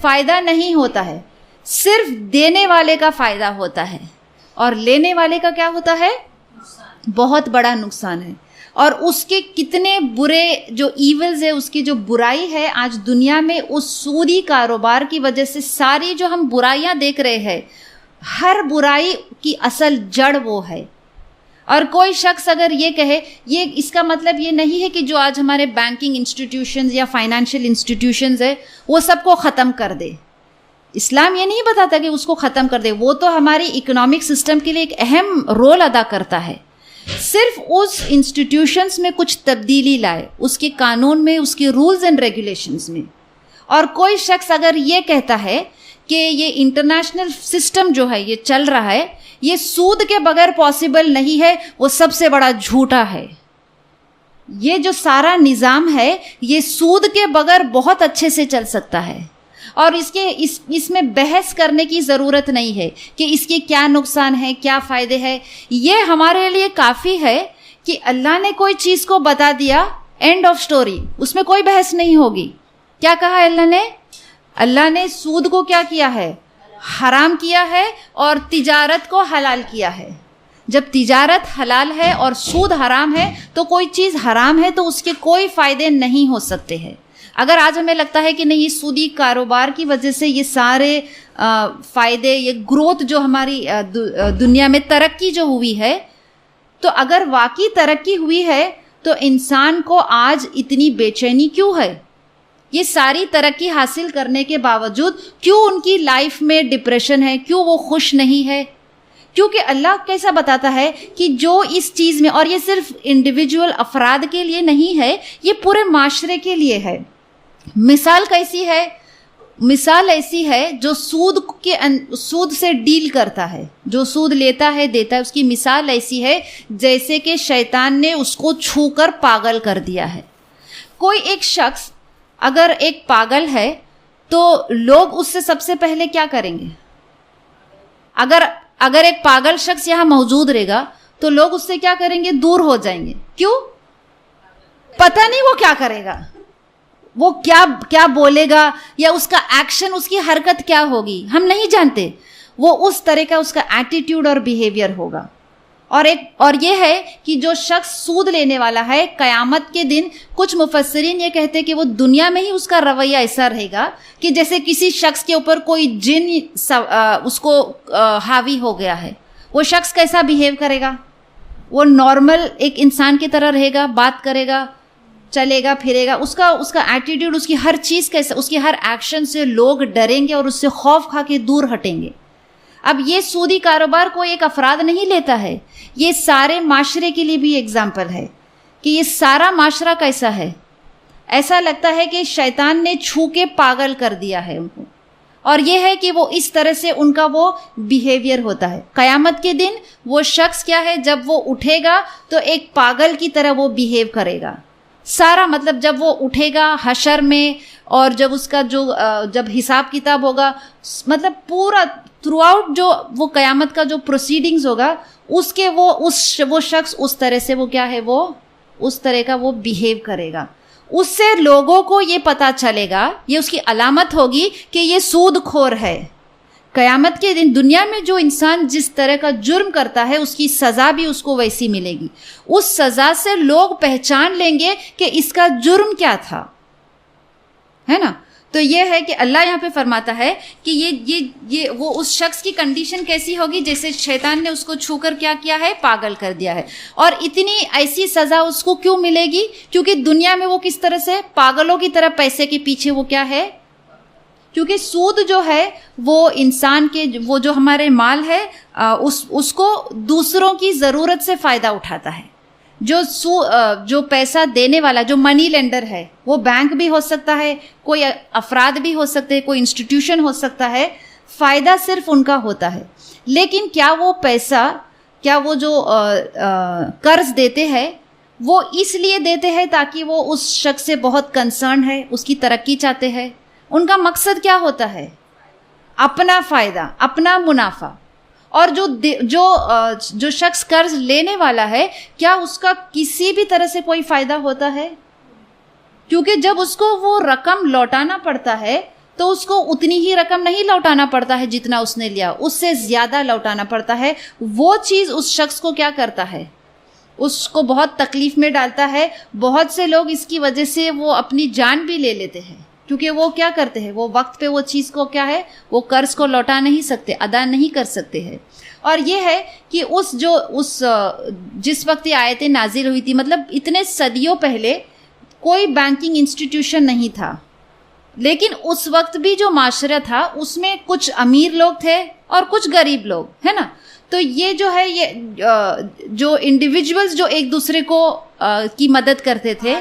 فائدہ نہیں ہوتا ہے, صرف دینے والے کا فائدہ ہوتا ہے اور لینے والے کا کیا ہوتا ہے, بہت بڑا نقصان ہے. اور اس کے کتنے برے جو ایولز ہے، اس کی جو برائی ہے آج دنیا میں، اس سودی کاروبار کی وجہ سے ساری جو ہم برائیاں دیکھ رہے ہیں، ہر برائی کی اصل جڑ وہ ہے. اور کوئی شخص اگر یہ کہے، یہ اس کا مطلب یہ نہیں ہے کہ جو آج ہمارے بینکنگ انسٹیٹیوشنز یا فائنینشیل انسٹیٹیوشنز ہے وہ سب کو ختم کر دے. اسلام یہ نہیں بتاتا کہ اس کو ختم کر دے، وہ تو ہماری اکنامک سسٹم کے لیے ایک اہم رول ادا کرتا ہے. صرف اس انسٹیٹیوشنز میں کچھ تبدیلی لائے، اس کے قانون میں، اس کے رولز اینڈ ریگولیشنز میں. اور کوئی شخص اگر یہ کہتا ہے کہ یہ انٹرنیشنل سسٹم جو ہے یہ چل رہا ہے، یہ سود کے بغیر پاسبل نہیں ہے، وہ سب سے بڑا جھوٹا ہے. یہ جو سارا نظام ہے یہ سود کے بغیر بہت اچھے سے چل سکتا ہے، اور اس میں بحث کرنے کی ضرورت نہیں ہے کہ اس کے کیا نقصان ہے، کیا فائدے ہیں. یہ ہمارے لیے کافی ہے کہ اللہ نے کوئی چیز کو بتا دیا، اینڈ آف سٹوری، اس میں کوئی بحث نہیں ہوگی. کیا کہا اللہ نے سود کو کیا کیا ہے؟ حرام کیا ہے، اور تجارت کو حلال کیا ہے. جب تجارت حلال ہے اور سود حرام ہے تو کوئی چیز حرام ہے تو اس کے کوئی فائدے نہیں ہو سکتے ہیں. اگر آج ہمیں لگتا ہے کہ نہیں، یہ سودی کاروبار کی وجہ سے یہ سارے فائدے، یہ گروتھ جو ہماری دنیا میں ترقی جو ہوئی ہے، تو اگر واقعی ترقی ہوئی ہے تو انسان کو آج اتنی بے چینی کیوں ہے؟ یہ ساری ترقی حاصل کرنے کے باوجود کیوں ان کی لائف میں ڈپریشن ہے؟ کیوں وہ خوش نہیں ہے؟ کیونکہ اللہ کیسا بتاتا ہے کہ جو اس چیز میں، اور یہ صرف انڈیویجول افراد کے لیے نہیں ہے، یہ پورے معاشرے کے لیے ہے. مثال کیسی ہے؟ مثال ایسی ہے جو سود سے ڈیل کرتا ہے، جو سود لیتا ہے دیتا ہے، اس کی مثال ایسی ہے جیسے کہ شیطان نے اس کو چھو کر پاگل کر دیا ہے. کوئی ایک شخص اگر ایک پاگل ہے تو لوگ اس سے سب سے پہلے کیا کریں گے؟ اگر ایک پاگل شخص یہاں موجود رہے گا تو لوگ اس سے کیا کریں گے؟ دور ہو جائیں گے. کیوں؟ پتہ نہیں وہ کیا کرے گا، وہ کیا بولے گا، یا اس کا ایکشن، اس کی حرکت کیا ہوگی، ہم نہیں جانتے. وہ اس طرح کا اس کا ایٹیٹیوڈ اور بیہیویئر ہوگا. اور یہ ہے کہ جو شخص سود لینے والا ہے، قیامت کے دن کچھ مفسرین یہ کہتے کہ وہ دنیا میں ہی اس کا رویہ ایسا رہے گا کہ جیسے کسی شخص کے اوپر کوئی جن اس کو حاوی ہو گیا ہے. وہ شخص کیسا بیہیو کرے گا؟ وہ نارمل ایک انسان کی طرح رہے گا، بات کرے گا، چلے گا، پھرے گا. اس کا ایٹیٹیوڈ، اس کی ہر چیز کیسا، اس کی ہر ایکشن سے لوگ ڈریں گے اور اس سے خوف کھا کے دور ہٹیں گے. اب یہ سودی کاروبار کوئی ایک افراد نہیں لیتا ہے، یہ سارے معاشرے کے لیے بھی ایگزامپل ہے کہ یہ سارا معاشرہ کیسا ہے. ایسا لگتا ہے کہ شیطان نے چھو کے پاگل کر دیا ہے ان کو، اور یہ ہے کہ وہ اس طرح سے ان کا وہ بیہیویئر ہوتا ہے. قیامت کے دن وہ شخص کیا ہے؟ جب وہ اٹھے گا تو ایک پاگل کی طرح وہ بیہیو کرے گا. سارا مطلب جب وہ اٹھے گا حشر میں، اور جب اس کا جب حساب کتاب ہوگا، مطلب پورا تھرو آؤٹ جو وہ قیامت کا جو پروسیڈنگز ہوگا، اس کے وہ شخص اس طرح سے وہ کیا ہے، وہ اس طرح کا وہ بیہیو کرے گا. اس سے لوگوں کو یہ پتا چلے گا، یہ اس کی علامت ہوگی کہ یہ سود خور ہے. قیامت کے دن دنیا میں جو انسان جس طرح کا جرم کرتا ہے اس کی سزا بھی اس کو ویسی ملے گی. اس سزا سے لوگ پہچان لیں گے کہ اس کا جرم کیا تھا، ہے نا. تو یہ ہے کہ اللہ یہاں پہ فرماتا ہے کہ یہ وہ اس شخص کی کنڈیشن کیسی ہوگی جیسے شیطان نے اس کو چھو کر کیا ہے؟ پاگل کر دیا ہے. اور اتنی ایسی سزا اس کو کیوں ملے گی؟ کیونکہ دنیا میں وہ کس طرح سے پاگلوں کی طرح پیسے کے پیچھے وہ کیا ہے، کیونکہ سود جو ہے وہ انسان کے وہ جو ہمارے مال ہے اس کو دوسروں کی ضرورت سے فائدہ اٹھاتا ہے. جو پیسہ دینے والا، جو منی لینڈر ہے، وہ بینک بھی ہو سکتا ہے، کوئی افراد بھی ہو سکتے ہیں، کوئی انسٹیٹیوشن ہو سکتا ہے. فائدہ صرف ان کا ہوتا ہے. لیکن کیا وہ پیسہ، کیا وہ جو قرض دیتے ہیں وہ اس لیے دیتے ہیں تاکہ وہ اس شخص سے بہت کنسرن ہے، اس کی ترقی چاہتے ہیں؟ ان کا مقصد کیا ہوتا ہے؟ اپنا فائدہ، اپنا منافع. اور جو شخص قرض لینے والا ہے، کیا اس کا کسی بھی طرح سے کوئی فائدہ ہوتا ہے؟ کیونکہ جب اس کو وہ رقم لوٹانا پڑتا ہے تو اس کو اتنی ہی رقم نہیں لوٹانا پڑتا ہے جتنا اس نے لیا، اس سے زیادہ لوٹانا پڑتا ہے. وہ چیز اس شخص کو کیا کرتا ہے؟ اس کو بہت تکلیف میں ڈالتا ہے. بہت سے لوگ اس کی وجہ سے وہ اپنی جان بھی لے لیتے ہیں، کیونکہ وہ کیا کرتے ہیں، وہ وقت پہ وہ چیز کو کیا ہے، وہ قرض کو لوٹا نہیں سکتے، ادا نہیں کر سکتے ہیں. اور یہ ہے کہ جس وقت یہ آیتیں نازل ہوئی تھی، مطلب اتنے صدیوں پہلے کوئی بینکنگ انسٹیٹیوشن نہیں تھا، لیکن اس وقت بھی جو معاشرہ تھا اس میں کچھ امیر لوگ تھے اور کچھ غریب لوگ، ہے نا. تو یہ جو ہے، یہ جو انڈیویجولز جو ایک دوسرے کو کی مدد کرتے تھے،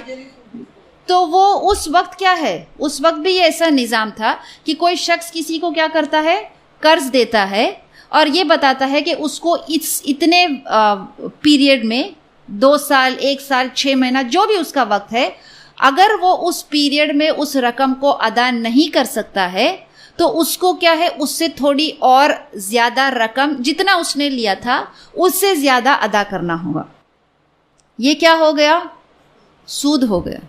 تو وہ اس وقت کیا ہے، اس وقت بھی یہ ایسا نظام تھا کہ کوئی شخص کسی کو کیا کرتا ہے، قرض دیتا ہے اور یہ بتاتا ہے کہ اس کو اتنے پیریڈ میں 2 سال 1 سال 6 مہینہ جو بھی اس کا وقت ہے، اگر وہ اس پیریڈ میں اس رقم کو ادا نہیں کر سکتا ہے تو اس کو کیا ہے، اس سے تھوڑی اور زیادہ رقم جتنا اس نے لیا تھا اس سے زیادہ ادا کرنا ہوگا. یہ کیا ہو گیا، سود ہو گیا.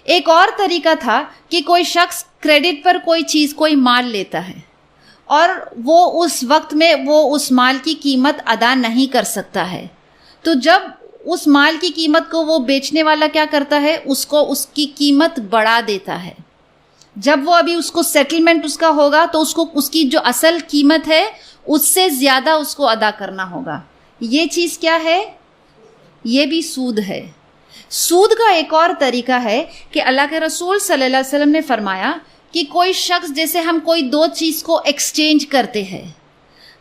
ایک اور طریقہ تھا کہ کوئی شخص کریڈٹ پر کوئی چیز، کوئی مال لیتا ہے اور وہ اس وقت میں وہ اس مال کی قیمت ادا نہیں کر سکتا ہے، تو جب اس مال کی قیمت کو وہ بیچنے والا کیا کرتا ہے، اس کو اس کی قیمت بڑھا دیتا ہے. جب وہ ابھی اس کو سیٹلمنٹ اس کا ہوگا تو اس کو اس کی جو اصل قیمت ہے اس سے زیادہ اس کو ادا کرنا ہوگا. یہ چیز کیا ہے، یہ بھی سود ہے. سود کا ایک اور طریقہ ہے کہ اللہ کے رسول صلی اللہ علیہ وسلم نے فرمایا کہ کوئی شخص، جیسے ہم کوئی 2 چیز کو ایکسچینج کرتے ہیں،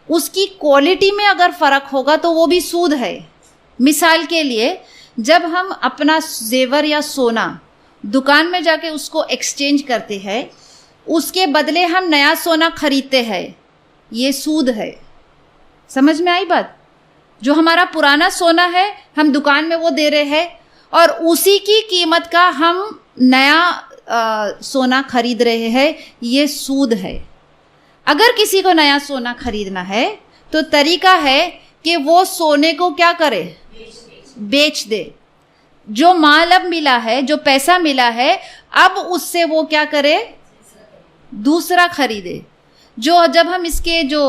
اس کی کوالٹی میں اگر فرق ہوگا تو وہ بھی سود ہے. مثال کے لیے، جب ہم اپنا زیور یا سونا دکان میں جا کے اس کو ایکسچینج کرتے ہیں، اس کے بدلے ہم نیا سونا خریدتے ہیں، یہ سود ہے. سمجھ میں آئی بات؟ جو ہمارا پرانا سونا ہے ہم دکان میں وہ دے رہے ہیں اور اسی کی قیمت کا ہم نیا سونا خرید رہے ہیں، یہ سود ہے. اگر کسی کو نیا سونا خریدنا ہے تو طریقہ ہے کہ وہ سونے کو کیا کرے، بیچ دے. جو مال اب ملا ہے، جو پیسہ ملا ہے، اب اس سے وہ کیا کرے، دوسرا خریدے. جب ہم اس کے جو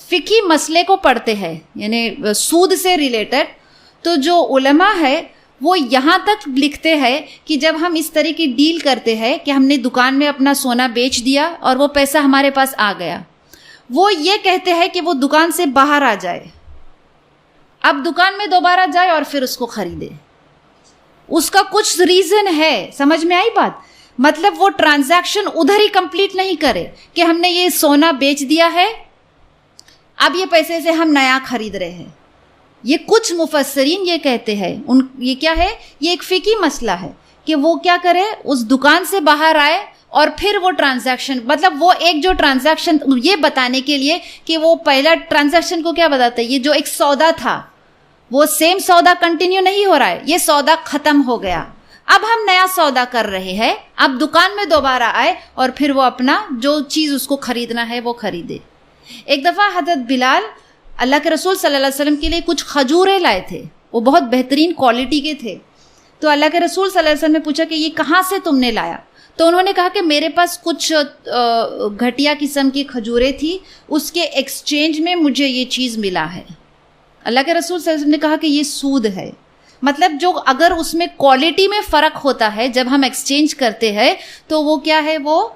فقہی مسئلے کو پڑھتے ہیں، یعنی سود سے ریلیٹڈ، تو جو علماء ہے وہ یہاں تک لکھتے ہیں کہ جب ہم اس طرح کی ڈیل کرتے ہیں کہ ہم نے دکان میں اپنا سونا بیچ دیا اور وہ پیسہ ہمارے پاس آ گیا، وہ یہ کہتے ہیں کہ وہ دکان سے باہر آ جائے، اب دکان میں دوبارہ جائے اور پھر اس کو خریدے. اس کا کچھ ریزن ہے، سمجھ میں آئی بات؟ مطلب وہ ٹرانزیکشن ادھر ہی کمپلیٹ نہیں کرے کہ ہم نے یہ سونا بیچ دیا ہے، اب یہ پیسے سے ہم نیا خرید رہے ہیں. یہ کچھ مفسرین یہ کہتے ہیں، یہ کیا ہے، یہ ایک فقہی مسئلہ ہے کہ وہ کیا کرے، اس دکان سے باہر آئے اور پھر وہ ٹرانزیکشن، مطلب وہ ایک جو ٹرانزیکشن، یہ بتانے کے لیے کہ وہ پہلا ٹرانزیکشن کو کیا بتاتا ہے، یہ جو ایک سودا تھا وہ سیم سودا کنٹینیو نہیں ہو رہا ہے، یہ سودا ختم ہو گیا، اب ہم نیا سودا کر رہے ہیں، اب دکان میں دوبارہ آئے اور پھر وہ اپنا جو چیز اس کو خریدنا ہے وہ خریدے. ایک دفعہ حضرت بلال اللہ کے رسول صلی اللہ علیہ وسلم کے لیے کچھ کھجورے لائے تھے، وہ بہت بہترین کوالٹی کے تھے. تو اللہ کے رسول صلی اللہ علیہ وسلم نے پوچھا کہ یہ کہاں سے تم نے لایا؟ تو انہوں نے کہا کہ میرے پاس کچھ گھٹیا قسم کی کھجوریں تھی، اس کے ایکسچینج میں مجھے یہ چیز ملا ہے. اللہ کے رسول صلی اللہ علیہ وسلم نے کہا کہ یہ سود ہے. مطلب جو اگر اس میں کوالٹی میں فرق ہوتا ہے جب ہم ایکسچینج کرتے ہیں تو وہ کیا ہے، وہ.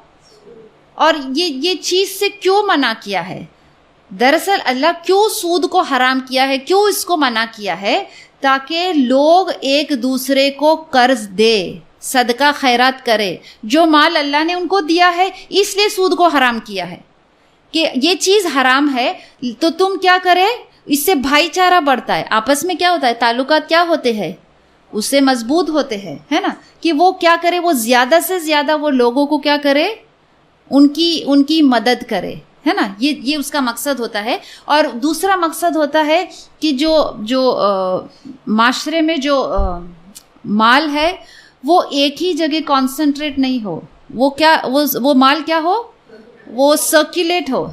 اور یہ چیز سے کیوں منع کیا ہے؟ دراصل اللہ کیوں سود کو حرام کیا ہے، کیوں اس کو منع کیا ہے؟ تاکہ لوگ ایک دوسرے کو قرض دے، صدقہ خیرات کرے. جو مال اللہ نے ان کو دیا ہے اس لیے سود کو حرام کیا ہے کہ یہ چیز حرام ہے، تو تم کیا کرے، اس سے بھائی چارہ بڑھتا ہے، آپس میں کیا ہوتا ہے، تعلقات کیا ہوتے ہیں، اس سے مضبوط ہوتے ہیں، ہے نا. کہ وہ کیا کرے، وہ زیادہ سے زیادہ وہ لوگوں کو کیا کرے، ان کی مدد کرے، ہے نا. یہ اس کا مقصد ہوتا ہے. اور دوسرا مقصد ہوتا ہے کہ جو معاشرے میں جو مال ہے وہ ایک ہی جگہ کانسنٹریٹ نہیں ہو، وہ مال کیا ہو، وہ سرکولیٹ ہو.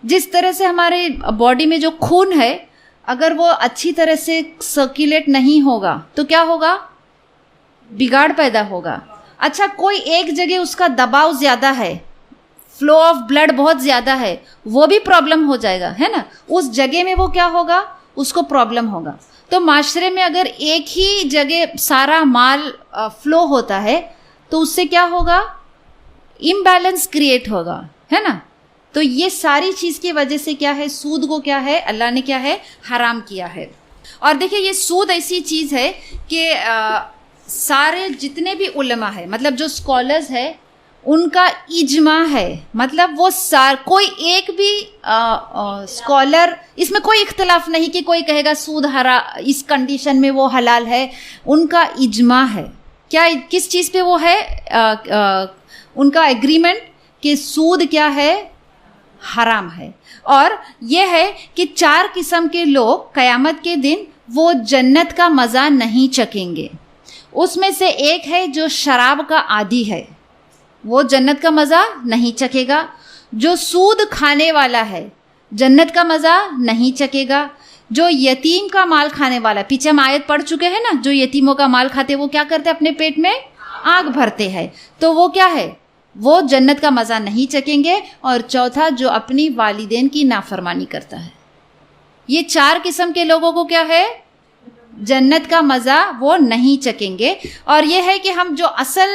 جس طرح سے ہمارے باڈی میں جو خون ہے اگر وہ اچھی طرح سے سرکولیٹ نہیں ہوگا تو کیا ہوگا، بگاڑ پیدا ہوگا. اچھا کوئی ایک جگہ اس کا دباؤ زیادہ ہے، فلو آف بلڈ بہت زیادہ ہے، وہ بھی پرابلم ہو جائے گا، ہے نا. اس جگہ میں وہ کیا ہوگا، اس کو پرابلم ہوگا. تو معاشرے میں اگر ایک ہی جگہ سارا مال فلو ہوتا ہے تو اس سے کیا ہوگا؟ امبیلنس کریٹ ہوگا، ہے نا. تو یہ ساری چیز کی وجہ سے کیا ہے، سود کو کیا ہے اللہ نے کیا ہے حرام کیا ہے. اور دیکھیں یہ سود ایسی چیز ہے کہ سارے جتنے بھی علماء ہیں، مطلب جو اسکالرز ہے ان کا اجماع ہے، مطلب وہ کوئی ایک بھی اسکالر اس میں کوئی اختلاف نہیں کہ کوئی کہے گا سود اس کنڈیشن میں وہ حلال ہے. ان کا اجماع ہے. کیا کس چیز پہ وہ ہے ان کا ایگریمنٹ کہ سود کیا ہے حرام ہے. اور یہ ہے کہ 4 قسم کے لوگ قیامت کے دن وہ جنت کا مزہ نہیں چکیں گے. اس میں سے ایک ہے جو شراب کا عادی ہے، وہ جنت کا مزہ نہیں چکے گا. جو سود کھانے والا ہے جنت کا مزہ نہیں چکے گا. جو یتیم کا مال کھانے والا، پیچھے ہم آیت پڑھ چکے ہیں نا، جو یتیموں کا مال کھاتے وہ کیا کرتے اپنے پیٹ میں آگ بھرتے ہیں، تو وہ کیا ہے وہ جنت کا مزہ نہیں چکیں گے. اور چوتھا جو اپنی والدین کی نافرمانی کرتا ہے. یہ 4 قسم کے لوگوں کو کیا ہے جنت کا مزہ وہ نہیں چکیں گے. اور یہ ہے کہ ہم جو اصل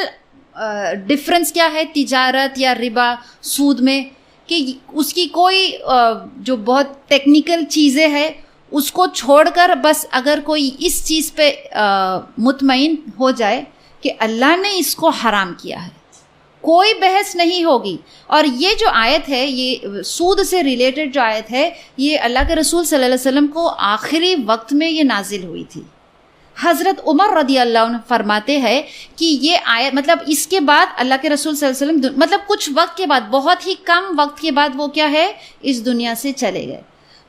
ڈفرنس کیا ہے تجارت یا ربا سود میں، کہ اس کی کوئی جو بہت ٹیکنیکل چیزیں ہیں اس کو چھوڑ کر بس اگر کوئی اس چیز پہ مطمئن ہو جائے کہ اللہ نے اس کو حرام کیا ہے، کوئی بحث نہیں ہوگی. اور یہ جو آیت ہے، یہ سود سے ریلیٹڈ جو آیت ہے، یہ اللہ کے رسول صلی اللہ علیہ وسلم کو آخری وقت میں یہ نازل ہوئی تھی. حضرت عمر رضی اللہ عنہ فرماتے ہیں کہ یہ آیت مطلب اس کے بعد اللہ کے رسول صلی اللہ علیہ وسلم مطلب کچھ وقت کے بعد، بہت ہی کم وقت کے بعد وہ کیا ہے اس دنیا سے چلے گئے.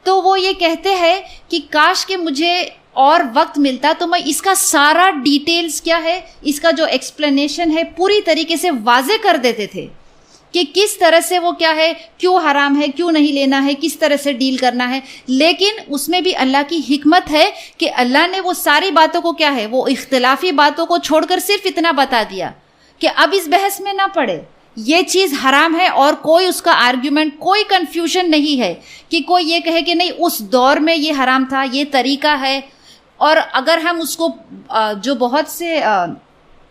تو وہ یہ کہتے ہیں کہ کاش کہ مجھے اور وقت ملتا تو میں اس کا سارا ڈیٹیلز کیا ہے، اس کا جو ایکسپلینیشن ہے پوری طریقے سے واضح کر دیتے تھے کہ کس طرح سے وہ کیا ہے، کیوں حرام ہے، کیوں نہیں لینا ہے، کس طرح سے ڈیل کرنا ہے. لیکن اس میں بھی اللہ کی حکمت ہے کہ اللہ نے وہ ساری باتوں کو کیا ہے، وہ اختلافی باتوں کو چھوڑ کر صرف اتنا بتا دیا کہ اب اس بحث میں نہ پڑے، یہ چیز حرام ہے اور کوئی اس کا آرگیومنٹ، کوئی کنفیوژن نہیں ہے کہ کوئی یہ کہے کہ نہیں اس دور میں یہ حرام تھا، یہ طریقہ ہے. اور اگر ہم اس کو جو بہت سے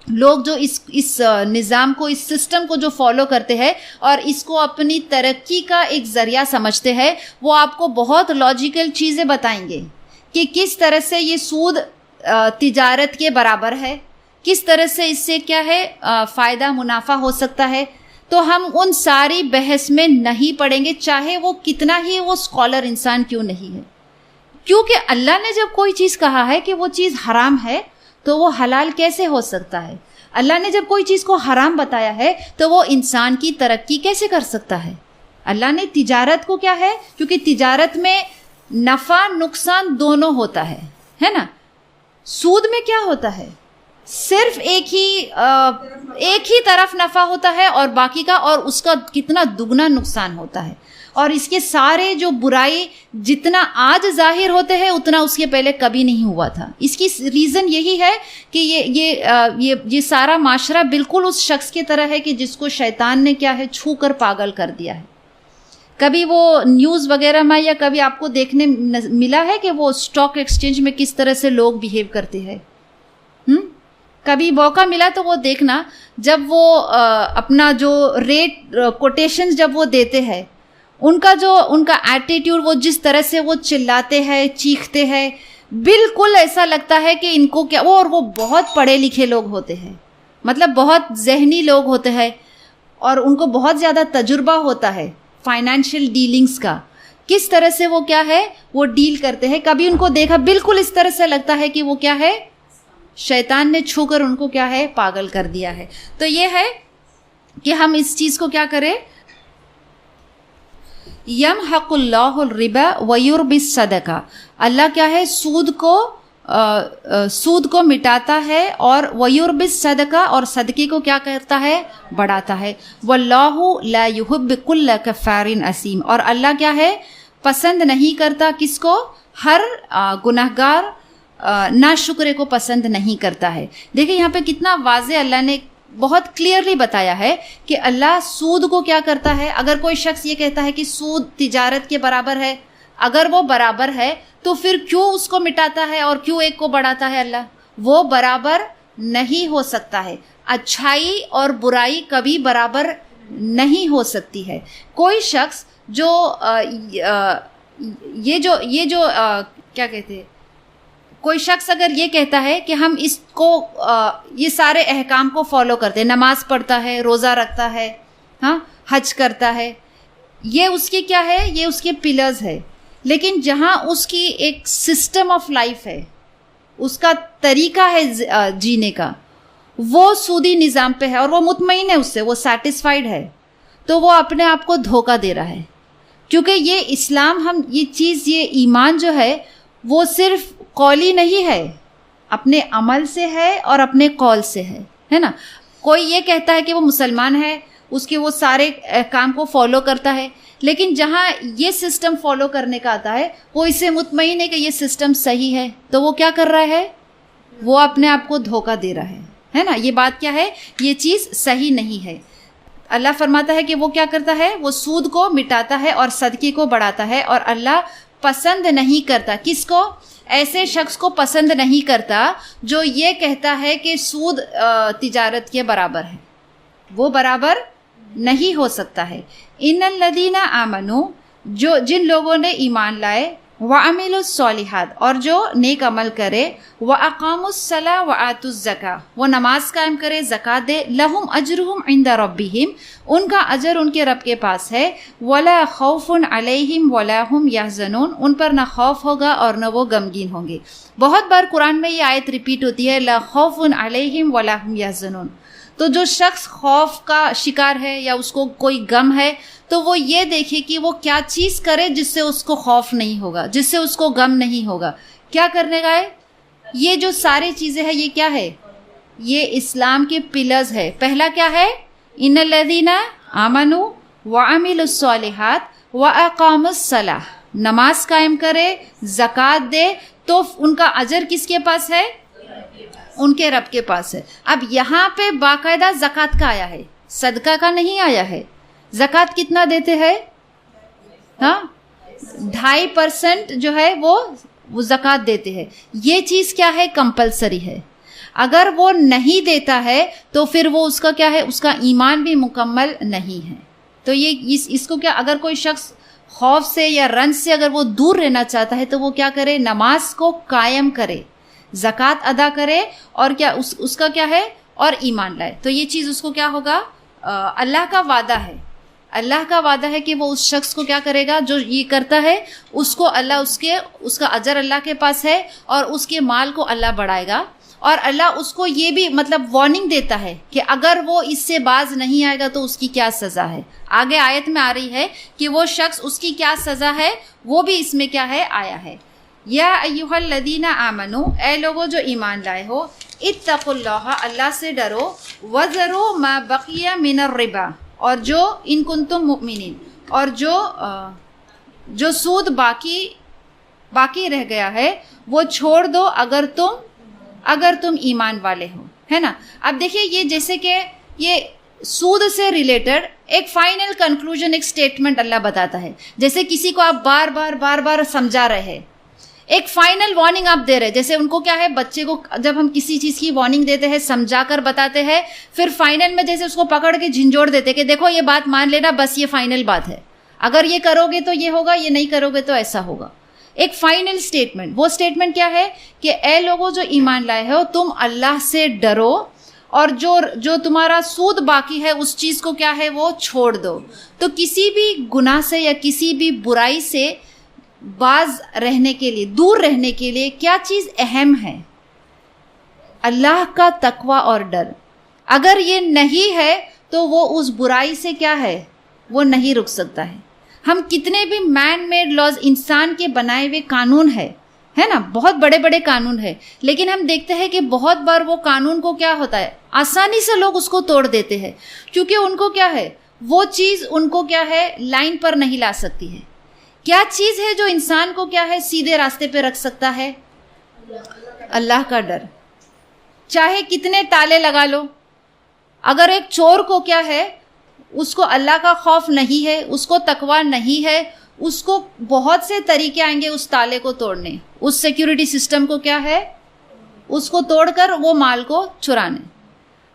لوگ جو اس نظام کو، اس سسٹم کو جو فالو کرتے ہیں اور اس کو اپنی ترقی کا ایک ذریعہ سمجھتے ہیں، وہ آپ کو بہت لاجیکل چیزیں بتائیں گے کہ کس طرح سے یہ سود تجارت کے برابر ہے، کس طرح سے اس سے کیا ہے فائدہ منافع ہو سکتا ہے. تو ہم ان ساری بحث میں نہیں پڑیں گے، چاہے وہ کتنا ہی وہ اسکالر انسان کیوں نہیں ہے. کیونکہ اللہ نے جب کوئی چیز کہا ہے کہ وہ چیز حرام ہے تو وہ حلال کیسے ہو سکتا ہے؟ اللہ نے جب کوئی چیز کو حرام بتایا ہے تو وہ انسان کی ترقی کیسے کر سکتا ہے؟ اللہ نے تجارت کو کیا ہے، کیونکہ تجارت میں نفع نقصان دونوں ہوتا ہے نا. سود میں کیا ہوتا ہے، صرف ایک ہی طرف نفع ہوتا ہے اور باقی کا، اور اس کا کتنا دگنا نقصان ہوتا ہے. اور اس کے سارے جو برائی جتنا آج ظاہر ہوتے ہیں اتنا اس کے پہلے کبھی نہیں ہوا تھا. اس کی ریزن یہی ہے کہ یہ سارا معاشرہ بالکل اس شخص کی طرح ہے کہ جس کو شیطان نے کیا ہے چھو کر پاگل کر دیا ہے. کبھی وہ نیوز وغیرہ میں یا کبھی آپ کو دیکھنے ملا ہے کہ وہ اسٹاک ایکسچینج میں کس طرح سے لوگ بیہیو کرتے ہیں؟ کبھی موقع ملا تو وہ دیکھنا، جب وہ اپنا جو ریٹ کوٹیشن جب وہ دیتے ہیں، ان کا ایٹیٹیوڈ، وہ جس طرح سے وہ چلاتے ہیں، چیختے ہیں، بالکل ایسا لگتا ہے کہ ان کو کیا، اور وہ بہت پڑھے لکھے لوگ ہوتے ہیں، مطلب بہت ذہنی لوگ ہوتے ہیں اور ان کو بہت زیادہ تجربہ ہوتا ہے فائنینشیل ڈیلنگز کا، کس طرح سے وہ کیا ہے وہ ڈیل کرتے ہیں. کبھی ان کو دیکھا بالکل اس طرح سے لگتا ہے کہ وہ کیا ہے شیطان نے چھو کر ان کو کیا ہے پاگل کر دیا ہے. تو یہ ہے کہ ہم اس چیز کو کیا کریں، یمحق اللہ الربا ویربی الصدقہ، اللہ کیا ہے سود کو مٹاتا ہے اور ویربی الصدقہ، اور صدقے کو کیا کرتا ہے بڑھاتا ہے. واللہ لا یحب کل کفار اثیم، اور اللہ کیا ہے پسند نہیں کرتا کس کو، ہر گناہگار ناشکرے کو پسند نہیں کرتا ہے. دیکھیں یہاں پہ کتنا واضح اللہ نے بہت کلیئرلی بتایا ہے کہ اللہ سود کو کیا کرتا ہے. اگر کوئی شخص یہ کہتا ہے کہ سود تجارت کے برابر ہے اگر وہ برابر ہے تو پھر کیوں اس کو مٹاتا ہے اور کیوں ایک کو بڑھاتا ہے اللہ؟ وہ برابر نہیں ہو سکتا ہے. اچھائی اور برائی کبھی برابر نہیں ہو سکتی ہے. کوئی شخص جو یہ جو کیا کہتے ہیں، کوئی شخص اگر یہ کہتا ہے کہ ہم اس کو یہ سارے احکام کو فالو کرتے ہیں، نماز پڑھتا ہے، روزہ رکھتا ہے، ہاں، حج کرتا ہے، یہ اس کی کیا ہے، یہ اس کے پلرز ہے. لیکن جہاں اس کی ایک سسٹم آف لائف ہے، اس کا طریقہ ہے جینے کا، وہ سودی نظام پہ ہے اور وہ مطمئن ہے اس سے، وہ سیٹسفائیڈ ہے، تو وہ اپنے آپ کو دھوکہ دے رہا ہے. کیونکہ یہ اسلام، ہم یہ چیز، یہ ایمان جو ہے وہ صرف قولی نہیں ہے، اپنے عمل سے ہے اور اپنے قول سے ہے نا. کوئی یہ کہتا ہے کہ وہ مسلمان ہے، اس کے وہ سارے کام کو فالو کرتا ہے، لیکن جہاں یہ سسٹم فالو کرنے کا آتا ہے وہ اس سے مطمئن ہے کہ یہ سسٹم صحیح ہے، تو وہ کیا کر رہا ہے، وہ اپنے آپ کو دھوکہ دے رہا ہے نا. یہ بات کیا ہے، یہ چیز صحیح نہیں ہے. اللہ فرماتا ہے کہ وہ کیا کرتا ہے، وہ سود کو مٹاتا ہے اور صدقے کو بڑھاتا ہے، اور اللہ پسند نہیں کرتا. کس کو؟ ایسے شخص کو پسند نہیں کرتا جو یہ کہتا ہے کہ سود تجارت کے برابر ہے. وہ برابر نہیں ہو سکتا ہے. ان الذین آمنوا، جو جن لوگوں نے ایمان لائے، وعملوا الصالحات، اور جو نیک عمل کرے، واقاموا الصلاۃ وآتوا الزکاۃ، وہ نماز قائم کرے، زکوٰۃ دے، لہم اجرہم عند ربہم، ان کا اجر ان کے رب کے پاس ہے، ولا خوف علیہم ولا ہم یحزنون، ان پر نہ خوف ہوگا اور نہ وہ غمگین ہوں گے. بہت بار قرآن میں یہ آیت ریپیٹ ہوتی ہے، لا خوف علیہم ولا ہم یحزنون. تو جو شخص خوف کا شکار ہے یا اس کو کوئی غم ہے، تو وہ یہ دیکھے کہ وہ کیا چیز کرے جس سے اس کو خوف نہیں ہوگا، جس سے اس کو غم نہیں ہوگا. کیا کرنے کا ہے؟ یہ جو ساری چیزیں ہیں، یہ کیا ہے؟ یہ اسلام کے پلرز ہے. پہلا کیا ہے؟ ان الذین آمنوا وعملوا الصالحات واقاموا الصلاۃ، نماز قائم کرے، زکوٰۃ دے، تو ان کا اجر کس کے پاس ہے؟ ان کے رب کے پاس ہے. اب یہاں پہ باقاعدہ زکوٰۃ کا آیا ہے، صدقہ کا نہیں آیا ہے. زکوٰۃ کتنا دیتے ہیں؟ ہاں، 2.5% جو ہے وہ زکوٰۃ دیتے ہیں. یہ چیز کیا ہے؟ کمپلسری ہے. اگر وہ نہیں دیتا ہے تو پھر وہ اس کا کیا ہے؟ اس کا ایمان بھی مکمل نہیں ہے. تو یہ اس کو کیا، اگر کوئی شخص خوف سے یا رنج سے اگر وہ دور رہنا چاہتا ہے تو وہ کیا کرے؟ نماز کو قائم کرے، زکوٰۃ ادا کرے، اور کیا اس کا کیا ہے؟ اور ایمان لائے. تو یہ چیز اس کو کیا ہوگا؟ اللہ کا وعدہ ہے. اللہ کا وعدہ ہے کہ وہ اس شخص کو کیا کرے گا جو یہ کرتا ہے، اس کو اللہ اس کا اجر اللہ کے پاس ہے، اور اس کے مال کو اللہ بڑھائے گا. اور اللہ اس کو یہ بھی وارننگ دیتا ہے کہ اگر وہ اس سے باز نہیں آئے گا تو اس کی کیا سزا ہے. آگے آیت میں آ رہی ہے کہ وہ شخص، اس کی کیا سزا ہے، وہ بھی اس میں کیا ہے؟ آیا ہے. یا ایھا الذین آمنو، اے لوگو جو ایمان لائے ہو، اتقوا اللہ، اللہ سے ڈرو، وذروا ما بقی من الربا، اور جو ان کنتم مؤمنین، اور جو سود باقی رہ گیا ہے وہ چھوڑ دو اگر تم ایمان والے ہو، ہے نا. اب دیکھیے، یہ جیسے کہ یہ سود سے ریلیٹڈ ایک فائنل کنکلوژن، ایک سٹیٹمنٹ اللہ بتاتا ہے. جیسے کسی کو آپ بار بار سمجھا رہے ہیں، ایک فائنل وارننگ آپ دے رہے. جیسے ان کو کیا ہے، بچے کو جب ہم کسی چیز کی وارننگ دیتے ہیں، سمجھا کر بتاتے ہیں، پھر فائنل میں جیسے اس کو پکڑ کے جھنجھوڑ دیتے کہ دیکھو یہ بات مان لینا، بس یہ فائنل بات ہے، اگر یہ کرو گے تو یہ ہوگا، یہ نہیں کرو گے تو ایسا ہوگا. ایک فائنل سٹیٹمنٹ. وہ سٹیٹمنٹ کیا ہے کہ اے لوگوں جو ایمان لائے ہو، تم اللہ سے ڈرو، اور جو تمہارا سود باقی ہے اس چیز کو کیا ہے، وہ چھوڑ دو. تو کسی بھی گناہ سے یا کسی بھی برائی سے باز رہنے کے لیے، دور رہنے کے لیے کیا چیز اہم ہے؟ اللہ کا تقوی اور ڈر. اگر یہ نہیں ہے تو وہ اس برائی سے کیا ہے، وہ نہیں رک سکتا ہے. ہم کتنے بھی مین میڈ لاز، انسان کے بنائے ہوئے قانون ہے نا، بہت بڑے بڑے قانون ہے، لیکن ہم دیکھتے ہیں کہ بہت بار وہ قانون کو کیا ہوتا ہے، آسانی سے لوگ اس کو توڑ دیتے ہیں، کیونکہ ان کو کیا ہے، وہ چیز ان کو کیا ہے، لائن پر نہیں لا سکتی ہے. کیا چیز ہے جو انسان کو کیا ہے، سیدھے راستے پہ رکھ سکتا ہے؟ اللہ کا ڈر. چاہے کتنے تالے لگا لو، اگر ایک چور کو کیا ہے، اس کو اللہ کا خوف نہیں ہے، اس کو تقوی نہیں ہے، اس کو بہت سے طریقے آئیں گے اس تالے کو توڑنے، اس سیکیورٹی سسٹم کو کیا ہے، اس کو توڑ کر وہ مال کو چرانے۔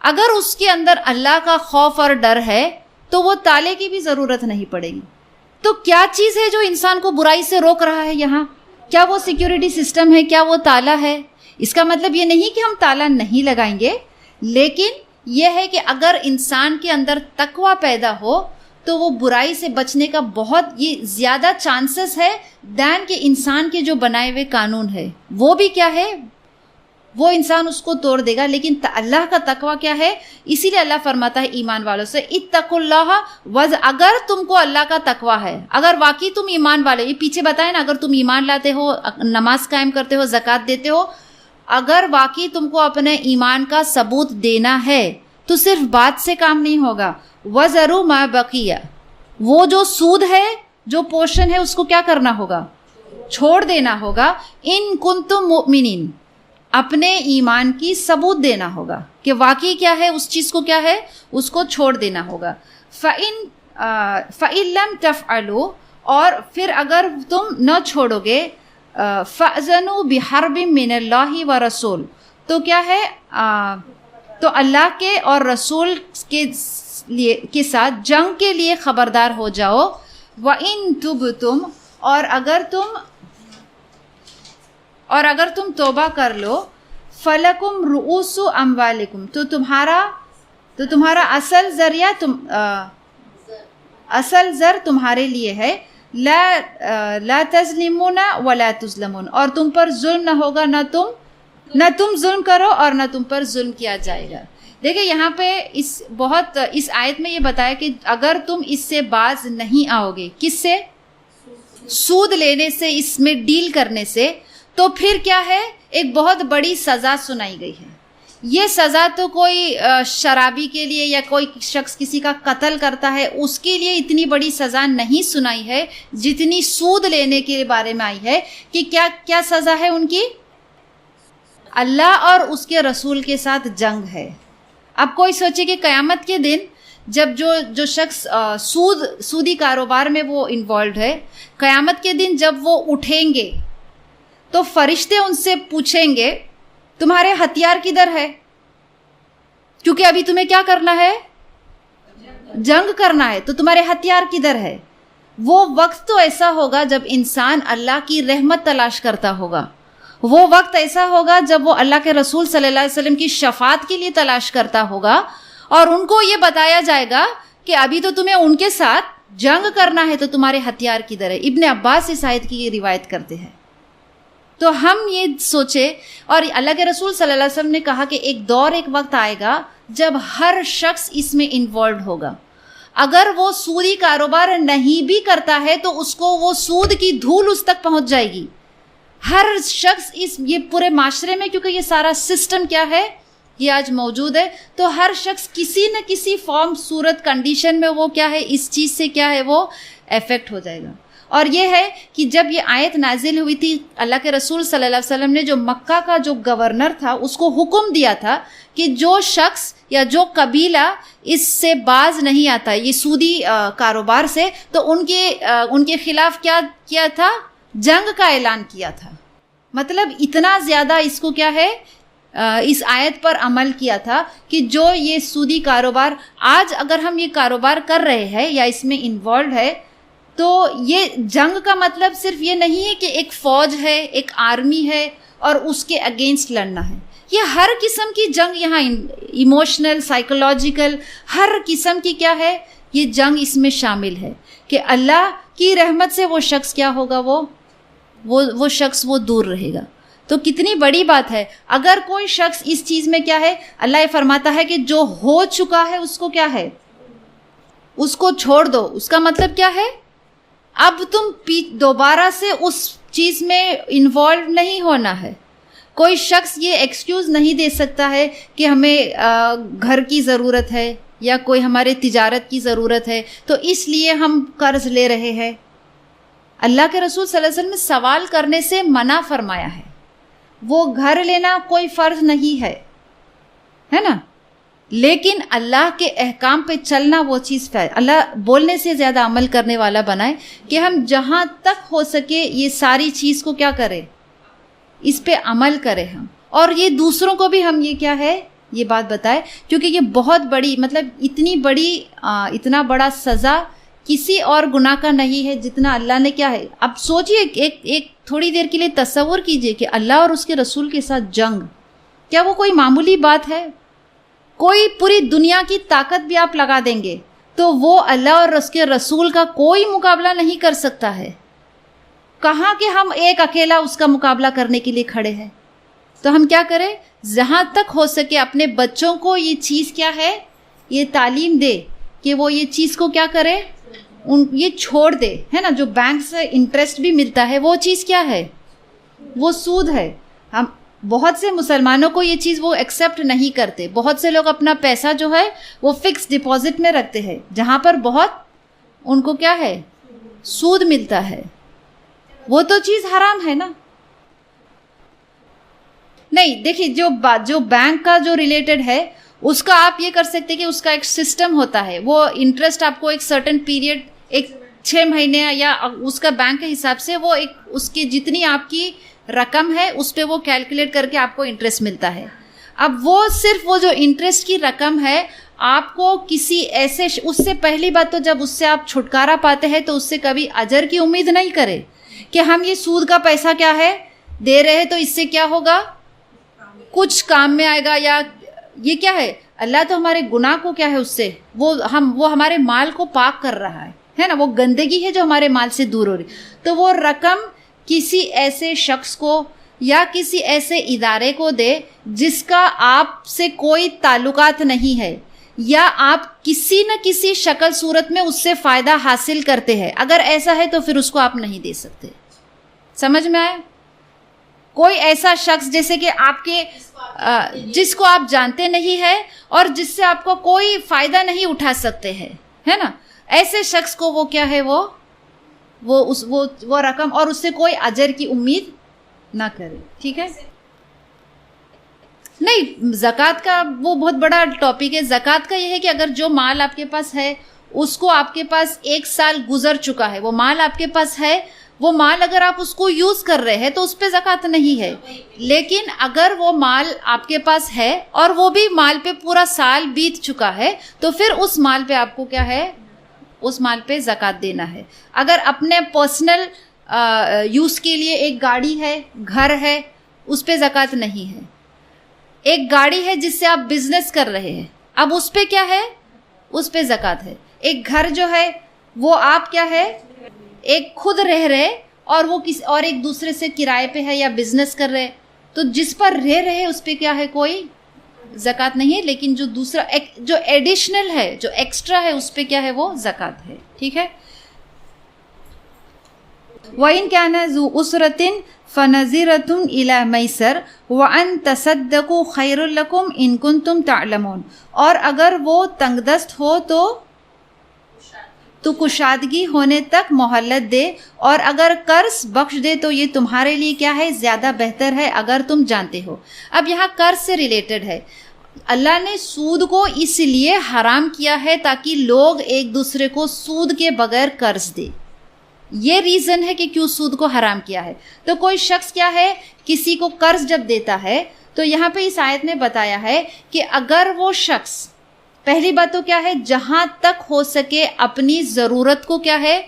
اگر اس کے اندر اللہ کا خوف اور ڈر ہے تو وہ تالے کی بھی ضرورت نہیں پڑے گی۔ تو کیا چیز ہے جو انسان کو برائی سے روک رہا ہے یہاں؟ کیا وہ سیکیورٹی سسٹم ہے؟ کیا وہ تالا ہے؟ اس کا مطلب یہ نہیں کہ ہم تالا نہیں لگائیں گے، لیکن یہ ہے کہ اگر انسان کے اندر تقوی پیدا ہو تو وہ برائی سے بچنے کا بہت یہ زیادہ چانسز ہے دین کہ انسان کے جو بنائے ہوئے قانون ہے وہ بھی کیا ہے، وہ انسان اس کو توڑ دے گا۔ لیکن اللہ کا تقوی کیا ہے؟ اسی لیے اللہ فرماتا ہے ایمان والوں سے اتقوا اللہ اگر تم کو اللہ کا تقوی ہے، اگر واقعی تم ایمان والے، یہ پیچھے بتائیں نا، اگر تم ایمان لاتے ہو، نماز قائم کرتے ہو، زکوٰۃ دیتے ہو، اگر واقعی تم کو اپنے ایمان کا ثبوت دینا ہے تو صرف بات سے کام نہیں ہوگا۔ وَذَرُوا مَا بَقِيَ، وہ جو سود ہے، جو پورشن ہے، اس کو کیا کرنا ہوگا؟ چھوڑ دینا ہوگا۔ ان کنتم مؤمنین، اپنے ایمان کی ثبوت دینا ہوگا کہ واقعی کیا ہے، اس چیز کو کیا ہے، اس کو چھوڑ دینا ہوگا۔ فَإِن لَمْ تَفْعَلُوا، اور پھر اگر تم نہ چھوڑو گے، فَأْذَنُوا بِحَرْبٍ مِّنَ اللَّهِ وَرَسُولٍ، تو کیا ہے، تو اللہ کے اور رسول کے ساتھ جنگ کے لیے خبردار ہو جاؤ۔ وَإِن تُبْتُمْ، اور اگر تم توبہ کر لو، فَلَكُمْ رُؤُوسُ أَمْوَالِكُمْ، تو تمہارا اصل زر تمہارے لیے ہے، لا تظلمون ولا تظلمون، اور تم پر ظلم نہ ہوگا، نہ تم ظلم کرو اور نہ تم پر ظلم کیا جائے گا۔ دیکھیں یہاں پہ اس آیت میں یہ بتایا کہ اگر تم اس سے باز نہیں آؤ گے، کس سے؟ سود لینے سے، اس میں ڈیل کرنے سے، تو پھر کیا ہے، ایک بہت بڑی سزا سنائی گئی ہے۔ یہ سزا تو کوئی شرابی کے لیے یا کوئی شخص کسی کا قتل کرتا ہے اس کے لیے اتنی بڑی سزا نہیں سنائی ہے جتنی سود لینے کے بارے میں آئی ہے کہ کیا سزا ہے ان کی؟ اللہ اور اس کے رسول کے ساتھ جنگ ہے۔ اب کوئی سوچے کہ قیامت کے دن جب جو شخص سودی کاروبار میں وہ انوالوڈ ہے، قیامت کے دن جب وہ اٹھیں گے تو فرشتے ان سے پوچھیں گے تمہارے ہتھیار کدھر ہے؟ کیونکہ ابھی تمہیں کیا کرنا ہے؟ جنگ کرنا ہے، تو تمہارے ہتھیار کدھر ہے؟ وہ وقت تو ایسا ہوگا جب انسان اللہ کی رحمت تلاش کرتا ہوگا، وہ وقت ایسا ہوگا جب وہ اللہ کے رسول صلی اللہ علیہ وسلم کی شفاعت کے لیے تلاش کرتا ہوگا، اور ان کو یہ بتایا جائے گا کہ ابھی تو تمہیں ان کے ساتھ جنگ کرنا ہے، تو تمہارے ہتھیار کدھر ہے؟ ابن عباس اس آیت کی یہ روایت کرتے ہیں۔ تو ہم یہ سوچے، اور اللہ کے رسول صلی اللہ علیہ وسلم نے کہا کہ ایک وقت آئے گا جب ہر شخص اس میں انوالوڈ ہوگا۔ اگر وہ سودی کاروبار نہیں بھی کرتا ہے تو اس کو وہ سود کی دھول اس تک پہنچ جائے گی۔ ہر شخص یہ پورے معاشرے میں، کیونکہ یہ سارا سسٹم کیا ہے، یہ آج موجود ہے، تو ہر شخص کسی نہ کسی فارم، صورت، کنڈیشن میں وہ کیا ہے، اس چیز سے کیا ہے، وہ افیکٹ ہو جائے گا۔ اور یہ ہے کہ جب یہ آیت نازل ہوئی تھی، اللہ کے رسول صلی اللہ علیہ وسلم نے جو مکہ کا جو گورنر تھا اس کو حکم دیا تھا کہ جو شخص یا جو قبیلہ اس سے باز نہیں آتا یہ سودی کاروبار سے، تو ان کے خلاف کیا کیا تھا؟ جنگ کا اعلان کیا تھا۔ مطلب اتنا زیادہ اس کو کیا ہے، اس آیت پر عمل کیا تھا کہ جو یہ سودی کاروبار، آج اگر ہم یہ کاروبار کر رہے ہیں یا اس میں انوالوڈ ہے، تو یہ جنگ کا مطلب صرف یہ نہیں ہے کہ ایک فوج ہے، ایک آرمی ہے اور اس کے اگینسٹ لڑنا ہے۔ یہ ہر قسم کی جنگ یہاں، ایموشنل، سائیکولوجیکل، ہر قسم کی کیا ہے، یہ جنگ اس میں شامل ہے کہ اللہ کی رحمت سے وہ شخص کیا ہوگا، وہ شخص وہ دور رہے گا۔ تو کتنی بڑی بات ہے، اگر کوئی شخص اس چیز میں کیا ہے، اللہ یہ فرماتا ہے کہ جو ہو چکا ہے اس کو کیا ہے، اس کو چھوڑ دو۔ اس کا مطلب کیا ہے، اب تم دوبارہ سے اس چیز میں انوالو نہیں ہونا ہے۔ کوئی شخص یہ ایکسکیوز نہیں دے سکتا ہے کہ ہمیں گھر کی ضرورت ہے یا کوئی ہمارے تجارت کی ضرورت ہے تو اس لیے ہم قرض لے رہے ہیں۔ اللہ کے رسول صلی اللہ علیہ وسلم نے سوال کرنے سے منع فرمایا ہے۔ وہ گھر لینا کوئی فرض نہیں ہے نا، لیکن اللہ کے احکام پہ چلنا وہ چیز اللہ بولنے سے زیادہ عمل کرنے والا بنائے کہ ہم جہاں تک ہو سکے یہ ساری چیز کو کیا کریں، اس پہ عمل کریں ہم، اور یہ دوسروں کو بھی ہم یہ کیا ہے یہ بات بتائے، کیونکہ یہ بہت بڑی مطلب اتنا بڑا سزا کسی اور گناہ کا نہیں ہے جتنا اللہ نے کیا ہے۔ اب سوچئے ایک تھوڑی دیر کے لیے تصور کیجئے کہ اللہ اور اس کے رسول کے ساتھ جنگ، کیا وہ کوئی معمولی بات ہے؟ کوئی پوری دنیا کی طاقت بھی آپ لگا دیں گے تو وہ اللہ اور اس کے رسول کا کوئی مقابلہ نہیں کر سکتا ہے۔ کہاں کہ ہم ایک اکیلا اس کا مقابلہ کرنے کے لیے کھڑے ہیں۔ تو ہم کیا کریں، جہاں تک ہو سکے اپنے بچوں کو یہ چیز کیا ہے، یہ تعلیم دے کہ وہ یہ چیز کو کیا کرے، یہ چھوڑ دے، ہے نا۔ جو بینک سے انٹرسٹ بھی ملتا ہے وہ چیز کیا ہے، وہ سود ہے۔ ہم بہت سے مسلمانوں کو یہ چیز وہ ایکسیپٹ نہیں کرتے۔ بہت سے لوگ اپنا پیسہ جو ہے وہ فکس ڈپازٹ میں رکھتے ہیں، جہاں پر بہت ان کو کیا ہے، سود ملتا ہے۔ وہ تو چیز حرام ہے نا۔ نہیں دیکھیے، جو بینک کا جو ریلیٹڈ ہے اس کا آپ یہ کر سکتے کہ اس کا ایک سسٹم ہوتا ہے، وہ انٹرسٹ آپ کو ایک سرٹن پیریڈ، ایک 6 مہینے یا اس کا بینک کے حساب سے وہ ایک اس کی جتنی آپ کی رقم ہے اس پہ وہ کیلکولیٹ کر کے آپ کو انٹرسٹ ملتا ہے۔ اب وہ صرف وہ جو انٹرسٹ کی رقم ہے آپ کو کسی ایسے اس سے پہلی بات تو جب اس سے آپ چھٹکارا پاتے ہیں تو اس سے کبھی اجر کی امید نہیں کرے کہ ہم یہ سود کا پیسہ کیا ہے دے رہے ہیں تو اس سے کیا ہوگا، کچھ کام میں آئے گا، یا یہ کیا ہے، اللہ تو ہمارے گناہ کو کیا ہے اس سے وہ ہمارے مال کو پاک کر رہا ہے نا، وہ گندگی ہے جو ہمارے مال سے دور ہو رہی۔ تو وہ رقم کسی ایسے شخص کو یا کسی ایسے ادارے کو دے جس کا آپ سے کوئی تعلقات نہیں ہے، یا آپ کسی نہ کسی شکل صورت میں اس سے فائدہ حاصل کرتے ہیں، اگر ایسا ہے تو پھر اس کو آپ نہیں دے سکتے۔ سمجھ میں آیا؟ کوئی ایسا شخص جیسے کہ آپ کے جس کو آپ جانتے نہیں ہے اور جس سے آپ کو کوئی فائدہ نہیں اٹھا سکتے ہیں، ہے نا، ایسے شخص کو وہ کیا ہے، وہ رقم اور اس سے کوئی اجر کی امید نہ کرے، ٹھیک ہے۔ نہیں، زکوٰۃ کا وہ بہت بڑا ٹاپک ہے۔ زکوٰۃ کا یہ ہے کہ اگر جو مال آپ کے پاس ہے اس کو آپ کے پاس 1 سال گزر چکا ہے، وہ مال آپ کے پاس ہے، وہ مال اگر آپ اس کو یوز کر رہے ہیں تو اس پہ زکوٰۃ نہیں ہے۔ لیکن اگر وہ مال آپ کے پاس ہے اور وہ بھی مال پہ پورا سال بیت چکا ہے تو پھر اس مال پہ آپ کو کیا ہے، اس مال پہ زکوٰۃ دینا ہے۔ اگر اپنے پرسنل یوز کے لیے ایک گاڑی ہے، گھر ہے، اس پہ زکوٰۃ نہیں ہے۔ ایک گاڑی ہے جس سے آپ بزنس کر رہے ہیں، اب اس پہ کیا ہے، اس پہ زکوٰۃ ہے۔ ایک گھر جو ہے وہ آپ کیا ہے، ایک خود رہ رہے اور وہ کسی اور ایک دوسرے سے کرائے پہ ہے یا بزنس کر رہے، تو جس پر رہ رہے اس پہ کیا ہے، کوئی زکوٰۃ نہیں ہے۔ لیکن جو دوسرا جو ایڈیشنل ہے، جو ایکسٹرا ہے، اس پہ کیا ہے، وہ زکوٰۃ ہے، ٹھیک ہے۔ وَإِنْ كَانَ ذُو أُسْرَةٍ فَنَظِرَةٌ إِلَى مَيْسَرٍ وَأَنْ تَصَدَّقُوا خَيْرٌ لَكُمْ إِن كُنتُمْ تَعْلَمُونَ، اور اگر وہ تنگ دست ہو تو کشادگی ہونے تک مہلت دے، اور اگر قرض بخش دے تو یہ تمہارے لیے کیا ہے، زیادہ بہتر ہے اگر تم جانتے ہو۔ اب یہاں قرض سے ریلیٹڈ ہے۔ اللہ نے سود کو اس لیے حرام کیا ہے تاکہ لوگ ایک دوسرے کو سود کے بغیر قرض دے، یہ ریزن ہے کہ کیوں سود کو حرام کیا ہے۔ تو کوئی شخص کیا ہے، کسی کو قرض جب دیتا ہے تو یہاں پہ اس آیت میں بتایا ہے کہ اگر وہ شخص، پہلی بات تو کیا ہے، جہاں تک ہو سکے اپنی ضرورت کو کیا ہے،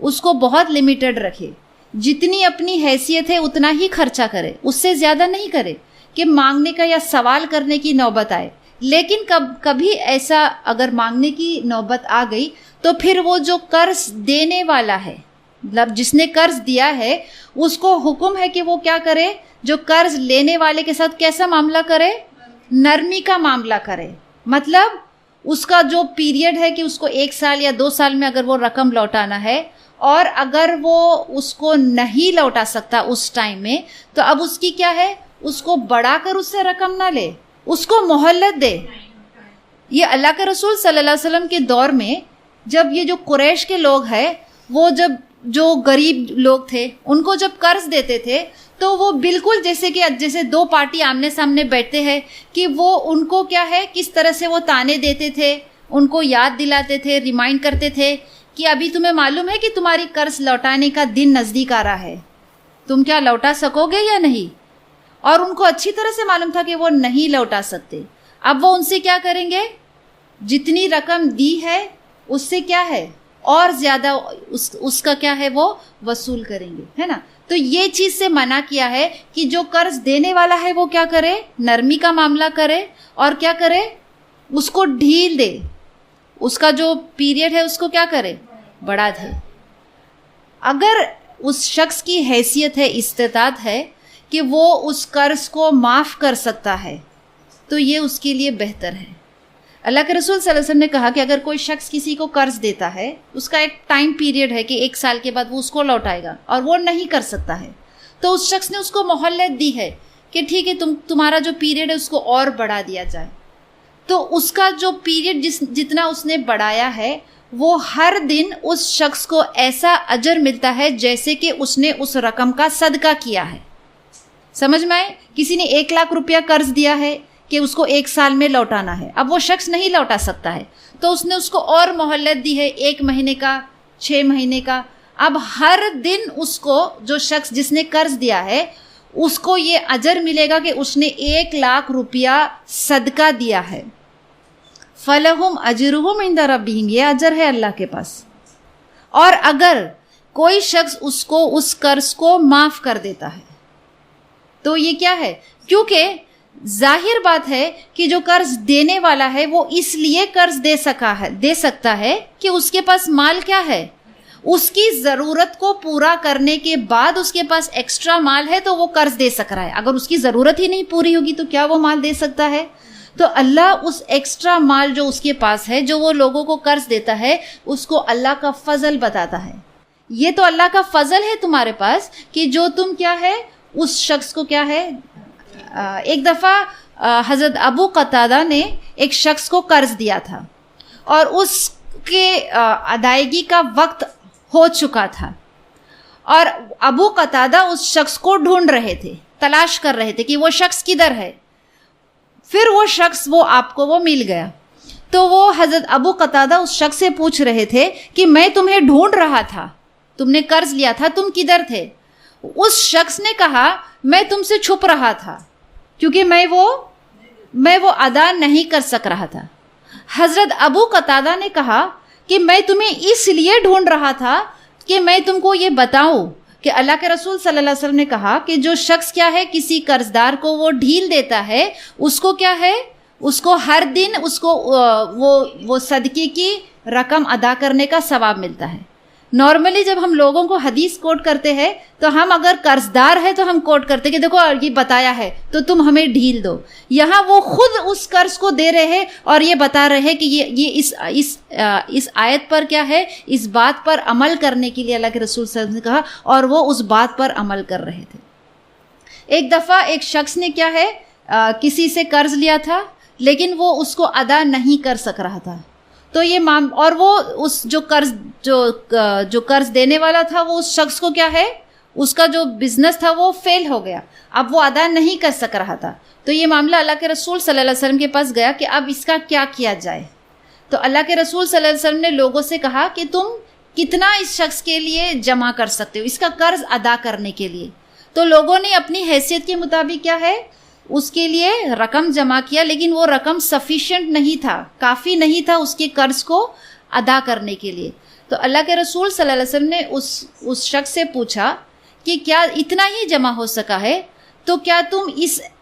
اس کو بہت لمیٹڈ رکھے، جتنی اپنی حیثیت ہے اتنا ہی خرچہ کرے، اس سے زیادہ نہیں کرے کہ مانگنے کا یا سوال کرنے کی نوبت آئے۔ لیکن کبھی ایسا اگر مانگنے کی نوبت آ گئی تو پھر وہ جو قرض دینے والا ہے، مطلب جس نے قرض دیا ہے، اس کو حکم ہے کہ وہ کیا کرے، جو قرض لینے والے کے ساتھ کیسا معاملہ کرے، نرمی کا معاملہ کرے۔ مطلب اس کا جو پیریڈ ہے کہ اس کو 1 سال یا 2 سال میں اگر وہ رقم لوٹانا ہے، اور اگر وہ اس کو نہیں لوٹا سکتا اس ٹائم میں، تو اب اس کی کیا ہے، اس کو بڑھا کر اس سے رقم نہ لے، اس کو مہلت دے۔ یہ اللہ کے رسول صلی اللہ علیہ وسلم کے دور میں جب یہ جو قریش کے لوگ ہیں، وہ جو غریب لوگ تھے ان کو جب قرض دیتے تھے تو وہ بالکل جیسے دو پارٹی آمنے سامنے بیٹھتے ہیں کہ وہ ان کو کیا ہے کس طرح سے وہ تانے دیتے تھے, ان کو یاد دلاتے تھے, ریمائنڈ کرتے تھے کہ ابھی تمہیں معلوم ہے کہ تمہاری قرض لوٹانے کا دن نزدیک آ رہا ہے, تم کیا لوٹا سکو گے یا نہیں. اور ان کو اچھی طرح سے معلوم تھا کہ وہ نہیں لوٹا سکتے. اب وہ ان سے کیا کریں گے, جتنی رقم دی ہے اس سے کیا ہے اور زیادہ اس کا کیا ہے وہ وصول کریں گے, ہے نا. تو یہ چیز سے منع کیا ہے کہ جو قرض دینے والا ہے وہ کیا کرے, نرمی کا معاملہ کرے اور کیا کرے, اس کو ڈھیل دے, اس کا جو پیریڈ ہے اس کو کیا کرے, بڑھا دے. اگر اس شخص کی حیثیت ہے, استطاعت ہے کہ وہ اس قرض کو معاف کر سکتا ہے تو یہ اس کے لیے بہتر ہے. اللہ کے رسول صلی اللہ علیہ وسلم نے کہا کہ اگر کوئی شخص کسی کو قرض دیتا ہے, اس کا ایک ٹائم پیریڈ ہے کہ 1 سال کے بعد وہ اس کو لوٹائے گا اور وہ نہیں کر سکتا ہے, تو اس شخص نے اس کو مہلت دی ہے کہ ٹھیک ہے تمہارا جو پیریڈ ہے اس کو اور بڑھا دیا جائے. تو اس کا جو پیریڈ جتنا اس نے بڑھایا ہے وہ ہر دن اس شخص کو ایسا اجر ملتا ہے جیسے کہ اس نے اس رقم کا صدقہ کیا ہے. سمجھ میں آئے, کسی نے 1 لاکھ روپیہ قرض دیا ہے کہ اس کو 1 سال میں لوٹانا ہے, اب وہ شخص نہیں لوٹا سکتا ہے تو اس نے اس کو اور مہلت دی ہے 1 مہینے کا, 6 مہینے کا. اب ہر دن اس کو جو شخص جس نے قرض دیا ہے اس کو یہ اجر ملے گا کہ اس نے 1 لاکھ روپیہ صدقہ دیا ہے. فَلَهُمْ أَجْرُهُمْ عِنْدَ رَبِّهِمْ, یہ اجر ہے اللہ کے پاس. اور اگر کوئی شخص اس کو اس قرض کو معاف کر دیتا ہے تو یہ کیا ہے, کیونکہ ظاہر بات ہے کہ جو قرض دینے والا ہے وہ اس لیے قرض دے سکتا ہے کہ اس کے پاس مال کیا ہے, اس کی ضرورت کو پورا کرنے کے بعد اس کے پاس ایکسٹرا مال ہے تو وہ قرض دے سک رہا ہے. اگر اس کی ضرورت ہی نہیں پوری ہوگی تو کیا وہ مال دے سکتا ہے. تو اللہ اس ایکسٹرا مال جو اس کے پاس ہے, جو وہ لوگوں کو قرض دیتا ہے, اس کو اللہ کا فضل بتاتا ہے. یہ تو اللہ کا فضل ہے تمہارے پاس کہ جو تم کیا ہے اس شخص کو کیا ہے. ایک دفعہ حضرت ابو قتادہ نے ایک شخص کو قرض دیا تھا اور اس کے ادائیگی کا وقت ہو چکا تھا, اور ابو قتادہ اس شخص کو ڈھونڈ رہے تھے, تلاش کر رہے تھے کہ وہ شخص کدھر ہے. پھر وہ شخص آپ کو مل گیا. تو وہ حضرت ابو قتادہ اس شخص سے پوچھ رہے تھے کہ میں تمہیں ڈھونڈ رہا تھا, تم نے قرض لیا تھا, تم کدھر تھے. اس شخص نے کہا میں تم سے چھپ رہا تھا کیونکہ میں وہ ادا نہیں کر سک رہا تھا. حضرت ابو قتادہ نے کہا کہ میں تمہیں اس لیے ڈھونڈ رہا تھا کہ میں تم کو یہ بتاؤں کہ اللہ کے رسول صلی اللہ علیہ وسلم نے کہا کہ جو شخص کیا ہے کسی قرضدار کو وہ ڈھیل دیتا ہے, اس کو کیا ہے, اس کو ہر دن اس کو وہ صدقے کی رقم ادا کرنے کا ثواب ملتا ہے. نارملی جب ہم لوگوں کو حدیث کوٹ کرتے ہیں تو ہم اگر قرضدار ہے تو ہم کوٹ کرتے کہ دیکھو یہ بتایا ہے تو تم ہمیں ڈھیل دو. یہاں وہ خود اس قرض کو دے رہے ہیں اور یہ بتا رہے ہیں کہ یہ اس آیت پر کیا ہے, اس بات پر عمل کرنے کے لیے اللہ کے رسول صلی اللہ علیہ وسلم نے کہا, اور وہ اس بات پر عمل کر رہے تھے. ایک دفعہ ایک شخص نے کیا ہے کسی سے قرض لیا تھا لیکن وہ اس کو ادا نہیں کر سک رہا تھا. تو یہ اور وہ اس جو قرض دینے والا تھا وہ اس شخص کو کیا ہے, اس کا جو بزنس تھا وہ فیل ہو گیا, اب وہ ادا نہیں کر سک رہا تھا. تو یہ معاملہ اللہ کے رسول صلی اللہ علیہ وسلم کے پاس گیا کہ اب اس کا کیا کیا جائے. تو اللہ کے رسول صلی اللہ علیہ وسلم نے لوگوں سے کہا کہ تم کتنا اس شخص کے لیے جمع کر سکتے ہو اس کا قرض ادا کرنے کے لیے. تو لوگوں نے اپنی حیثیت کے مطابق کیا ہے اس کے لیے رقم جمع کیا, لیکن وہ رقم سفیشینٹ نہیں تھا, کافی نہیں تھا اس کے قرض کو ادا کرنے کے لیے. تو اللہ کے رسول صلی اللہ علیہ وسلم نے اس شخص سے پوچھا کہ کیا اتنا ہی جمع ہو سکا ہے تو کیا تم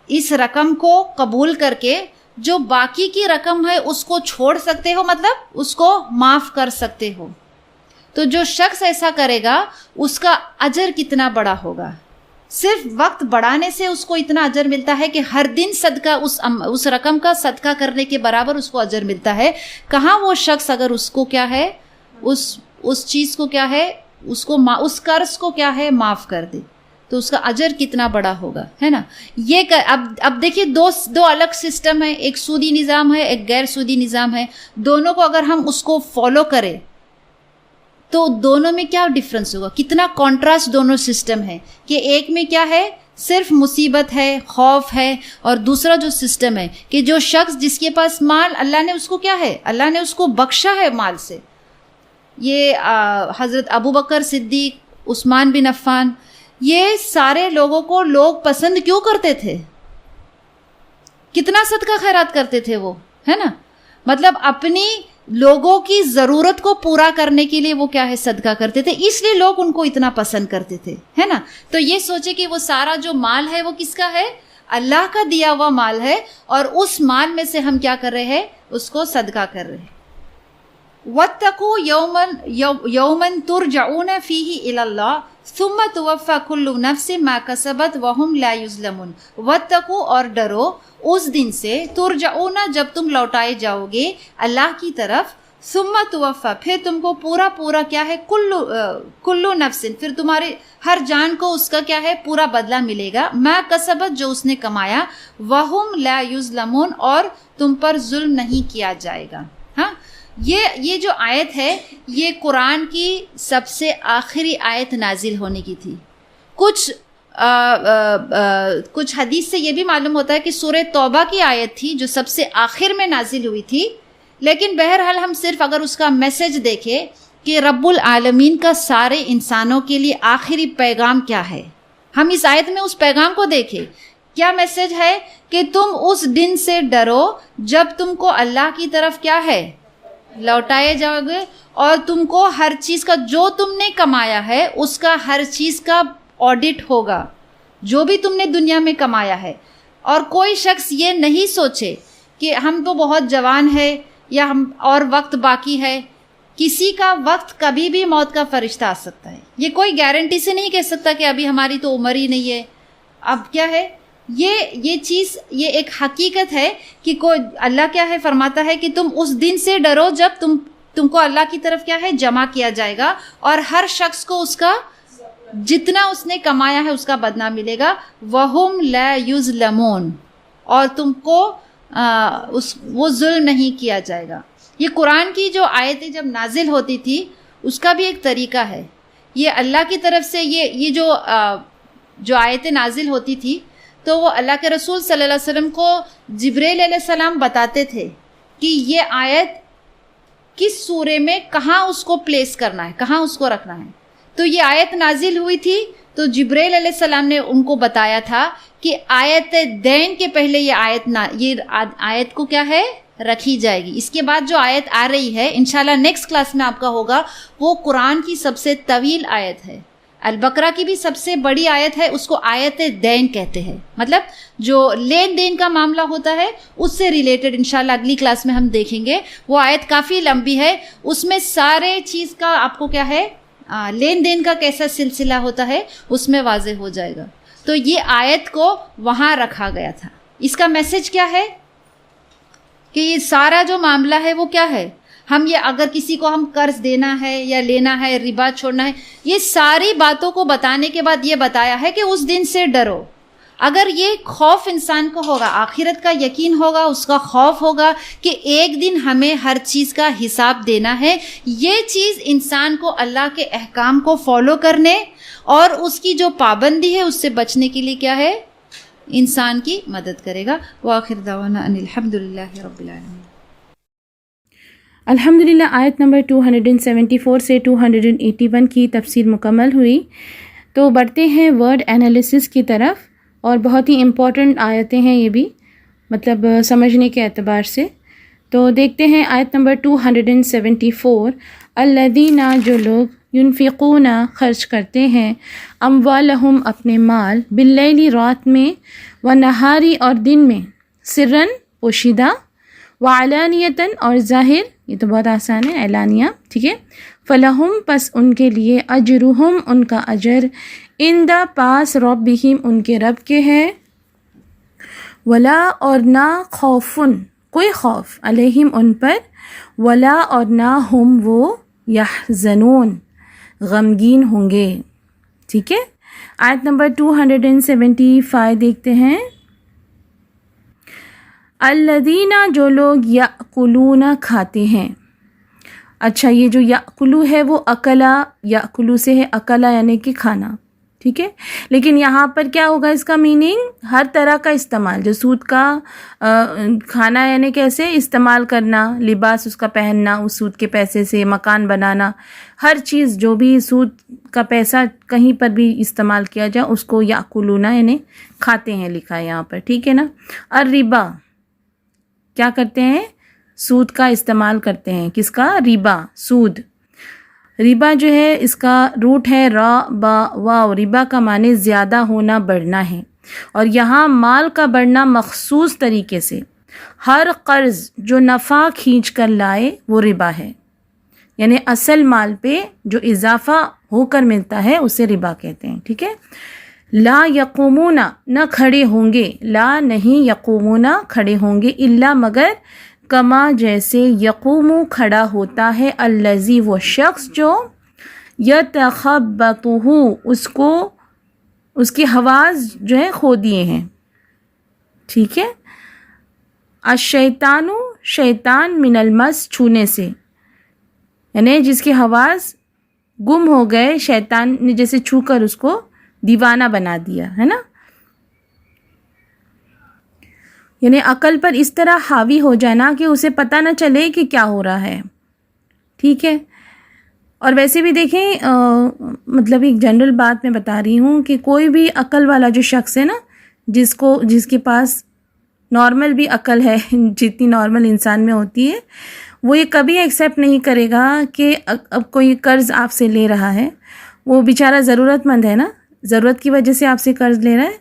اس رقم کو قبول کر کے جو باقی کی رقم ہے اس کو چھوڑ سکتے ہو, مطلب اس کو معاف کر سکتے ہو. تو جو شخص ایسا کرے گا اس کا اجر کتنا بڑا ہوگا. صرف وقت بڑھانے سے اس کو اتنا اجر ملتا ہے کہ ہر دن صدقہ اس رقم کا صدقہ کرنے کے برابر اس کو اجر ملتا ہے. کہاں وہ شخص اگر اس کو کیا ہے اس چیز کو کیا ہے اس قرض کو کیا ہے معاف کر دے تو اس کا اجر کتنا بڑا ہوگا, ہے نا. یہ اب دیکھیے دو الگ سسٹم ہے, ایک سودی نظام ہے ایک غیر سودی نظام ہے. دونوں کو اگر ہم اس کو فالو کریں تو دونوں میں کیا ڈفرنس ہوگا, کتنا کانٹراسٹ دونوں سسٹم ہے کہ ایک میں کیا ہے صرف مصیبت ہے، خوف ہے، اور دوسرا جو سسٹم ہے کہ جو شخص جس کے پاس مال، اللہ نے اس کو کیا ہے، اللہ نے اس کو بخشا ہے مال سے. یہ حضرت ابو بکر صدیق، عثمان بن عفان، یہ سارے لوگوں کو لوگ پسند کیوں کرتے تھے؟ کتنا صدقہ خیرات کرتے تھے وہ، ہے نا. مطلب اپنی لوگوں کی ضرورت کو پورا کرنے کے لیے وہ کیا ہے، صدقہ کرتے تھے، اس لیے لوگ ان کو اتنا پسند کرتے تھے، ہے نا. تو یہ سوچے کہ وہ سارا جو مال ہے وہ کس کا ہے؟ اللہ کا دیا ہوا مال ہے، اور اس مال میں سے ہم کیا کر رہے ہیں، اس کو صدقہ کر رہے ہیں. وَاتَّقُوا يَوْمًا تُرْجَعُونَ فِيهِ إِلَى اللَّهِ ثُمَّ تُوَفَّى كُلُّ نَفْسٍ مَا كَسَبَتْ وَهُمْ لَا يُظْلَمُونَ. وَاتَّقُوا، اور ڈرو، اس دن سے، ترجعون، جب تم لوٹائے جاؤ گے اللہ کی طرف، ثم توفا، پھر تم کو پورا کیا ہے، کلو نفس، پھر تمہاری ہر جان کو اس کا کیا ہے، پورا بدلہ ملے گا، ما کسبت، جو اس نے کمایا، وہم لا یظلمون، اور تم پر ظلم نہیں کیا جائے گا. ہاں، یہ جو آیت ہے یہ قرآن کی سب سے آخری آیت نازل ہونے کی تھی. کچھ حدیث سے یہ بھی معلوم ہوتا ہے کہ سورہ توبہ کی آیت تھی جو سب سے آخر میں نازل ہوئی تھی، لیکن بہرحال ہم صرف اگر اس کا میسج دیکھیں کہ رب العالمین کا سارے انسانوں کے لیے آخری پیغام کیا ہے، ہم اس آیت میں اس پیغام کو دیکھیں. کیا میسج ہے؟ کہ تم اس دن سے ڈرو جب تم کو اللہ کی طرف کیا ہے، لوٹائے جاؤ گے، اور تم کو ہر چیز کا جو تم نے کمایا ہے اس کا ہر چیز کا آڈٹ ہوگا، جو بھی تم نے دنیا میں کمایا ہے. اور کوئی شخص یہ نہیں سوچے کہ ہم تو بہت جوان ہے یا ہم اور وقت باقی ہے. کسی کا وقت کبھی بھی موت کا فرشتہ آ سکتا ہے، یہ کوئی گارنٹی سے نہیں کہہ سکتا کہ ابھی ہماری تو عمر ہی نہیں ہے. اب کیا ہے، یہ چیز، یہ ایک حقیقت ہے کہ کوئی اللہ کیا ہے فرماتا ہے کہ تم اس دن سے ڈرو جب تم کو اللہ کی طرف کیا ہے جمع کیا جائے گا، اور ہر شخص کو اس کا جتنا اس نے کمایا ہے اس کا بدلہ ملے گا. وَهُمْ لَا يُظْلَمُونَ، اور تم کو وہ ظلم نہیں کیا جائے گا. یہ قرآن کی جو آیتیں جب نازل ہوتی تھی اس کا بھی ایک طریقہ ہے. یہ اللہ کی طرف سے یہ جو آیتیں نازل ہوتی تھی تو وہ اللہ کے رسول صلی اللہ علیہ وسلم کو جبرائیل علیہ السلام بتاتے تھے کہ یہ آیت کس سورے میں کہاں اس کو پلیس کرنا ہے، کہاں اس کو رکھنا ہے. تو یہ آیت نازل ہوئی تھی تو جبرائیل علیہ السلام نے ان کو بتایا تھا کہ آیت دین کے پہلے یہ آیت کو کیا ہے رکھی جائے گی. اس کے بعد جو آیت آ رہی ہے انشاءاللہ نیکسٹ کلاس میں آپ کا ہوگا، وہ قرآن کی سب سے طویل آیت ہے. البقرہ کی بھی سب سے بڑی آیت ہے، اس کو آیت دین کہتے ہیں. مطلب جو لین دین کا معاملہ ہوتا ہے اس سے ریلیٹڈ انشاءاللہ اگلی کلاس میں ہم دیکھیں گے. وہ آیت کافی لمبی ہے، اس میں سارے چیز کا آپ کو کیا ہے لین دین کا کیسا سلسلہ ہوتا ہے اس میں واضح ہو جائے گا. تو یہ آیت کو وہاں رکھا گیا تھا. اس کا میسج کیا ہے کہ یہ سارا جو معاملہ ہے وہ کیا ہے، ہم یہ اگر کسی کو ہم قرض دینا ہے یا لینا ہے، ربا چھوڑنا ہے، یہ ساری باتوں کو بتانے کے بعد یہ بتایا ہے کہ اس دن سے ڈرو. اگر یہ خوف انسان کو ہوگا، آخرت کا یقین ہوگا، اس کا خوف ہوگا کہ ایک دن ہمیں ہر چیز کا حساب دینا ہے، یہ چیز انسان کو اللہ کے احکام کو فالو کرنے اور اس کی جو پابندی ہے اس سے بچنے کے لیے کیا ہے، انسان کی مدد کرے گا. وآخر دعوانا ان الحمدللہ رب العالمین. الحمدللہ آیت نمبر 274 سے 281 کی تفسیر مکمل ہوئی. تو بڑھتے ہیں ورڈ انالیسس کی طرف، اور بہت ہی امپورٹنٹ آیتیں ہیں یہ بھی، مطلب سمجھنے کے اعتبار سے. تو دیکھتے ہیں آیت نمبر 274. الذین، جو لوگ، ينفقون، خرچ کرتے ہیں، اموالہم، اپنے مال، باللیل، رات میں، ونہاری، اور دن میں، سرن، پوشیدہ، وعلانیتاً، اور ظاہر، یہ تو بہت آسان ہے، اعلانیہ، ٹھیک ہے. فلہم، پس ان کے لیے، اجرہم، ان کا اجر، عند، پاس، ربہم، ان کے رب کے ہے، ولا، اور نہ، خوفن، کوئی خوف، علیہم، ان پر، ولا، اور نہ، ہم، وہ، یحزنون، غمگین ہوں گے. ٹھیک ہے. آیت نمبر 275 دیکھتے ہیں. الذین، جو لوگ، یأکلون، کھاتے ہیں. اچھا، یہ جو یأکلو ہے وہ اکلا، یأکلو سے ہے، اکلا یعنی کہ کھانا. ٹھیک ہے. لیکن یہاں پر کیا ہوگا اس کا میننگ؟ ہر طرح کا استعمال، جو سود کا کھانا یعنی کیسے استعمال کرنا، لباس اس کا پہننا اس سود کے پیسے سے، مکان بنانا، ہر چیز جو بھی سود کا پیسہ کہیں پر بھی استعمال کیا جائے اس کو یاکلون یعنی کھاتے ہیں لکھا ہے یہاں پر. ٹھیک ہے نا. الربا کیا کرتے ہیں؟ سود کا استعمال کرتے ہیں. کس کا؟ ربا، سود. ربا جو ہے اس کا روٹ ہے را با واو. ربا کا معنی زیادہ ہونا، بڑھنا ہے، اور یہاں مال کا بڑھنا مخصوص طریقے سے. ہر قرض جو نفع کھینچ کر لائے وہ ربا ہے، یعنی اصل مال پہ جو اضافہ ہو کر ملتا ہے اسے ربا کہتے ہیں. ٹھیک ہے. لا یقومون نہ کھڑے ہوں گے، لا نہیں، یقومون کھڑے ہوں گے، الا مگر، کما جیسے، یقوم کھڑا ہوتا ہے، الذی وہ شخص جو، یتخبطہ اس کو اس کی حواس جو ہے کھو دیے ہیں. ٹھیک ہے. الشیطان شیطان، من المس چھونے سے، یعنی جس کے حواس گم ہو گئے، شیطان نے جیسے چھو کر اس کو دیوانہ بنا دیا ہے نا، یعنی عقل پر اس طرح حاوی ہو جانا کہ اسے پتہ نہ چلے کہ کیا ہو رہا ہے. ٹھیک ہے. اور ویسے بھی دیکھیں مطلب ایک جنرل بات میں بتا رہی ہوں کہ کوئی بھی عقل والا جو شخص ہے نا، جس کے پاس نارمل بھی عقل ہے جتنی نارمل انسان میں ہوتی ہے، وہ یہ کبھی ایکسیپٹ نہیں کرے گا کہ اب کوئی قرض آپ سے لے رہا ہے، وہ بیچارہ ضرورت مند ہے نا، ضرورت کی وجہ سے آپ سے قرض لے رہا ہے.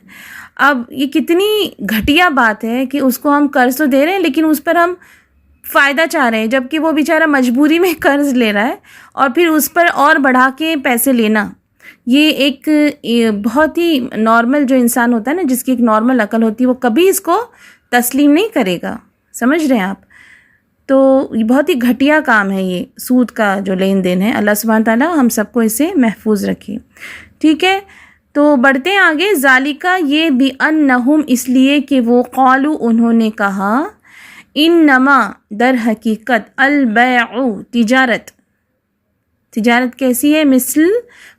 اب یہ کتنی گھٹیا بات ہے کہ اس کو ہم قرض تو دے رہے ہیں لیکن اس پر ہم فائدہ چاہ رہے ہیں، جبکہ وہ بیچارہ مجبوری میں قرض لے رہا ہے، اور پھر اس پر اور بڑھا کے پیسے لینا. یہ ایک بہت ہی نارمل جو انسان ہوتا ہے نا، جس کی ایک نارمل عقل ہوتی ہے، وہ کبھی اس کو تسلیم نہیں کرے گا. سمجھ رہے ہیں آپ؟ تو یہ بہت ہی گھٹیا کام ہے یہ سود کا جو لین دین ہے. اللہ سبحانہ تعالیٰ ہم سب کو اسے محفوظ رکھے. ٹھیک ہے. تو بڑھتے ہیں آگے. ذالکہ یہ بِأَنَّهُمْ اس لیے کہ وہ قالو انہوں نے کہا، انما در حقیقت، البیع تجارت. تجارت کیسی ہے؟ مثل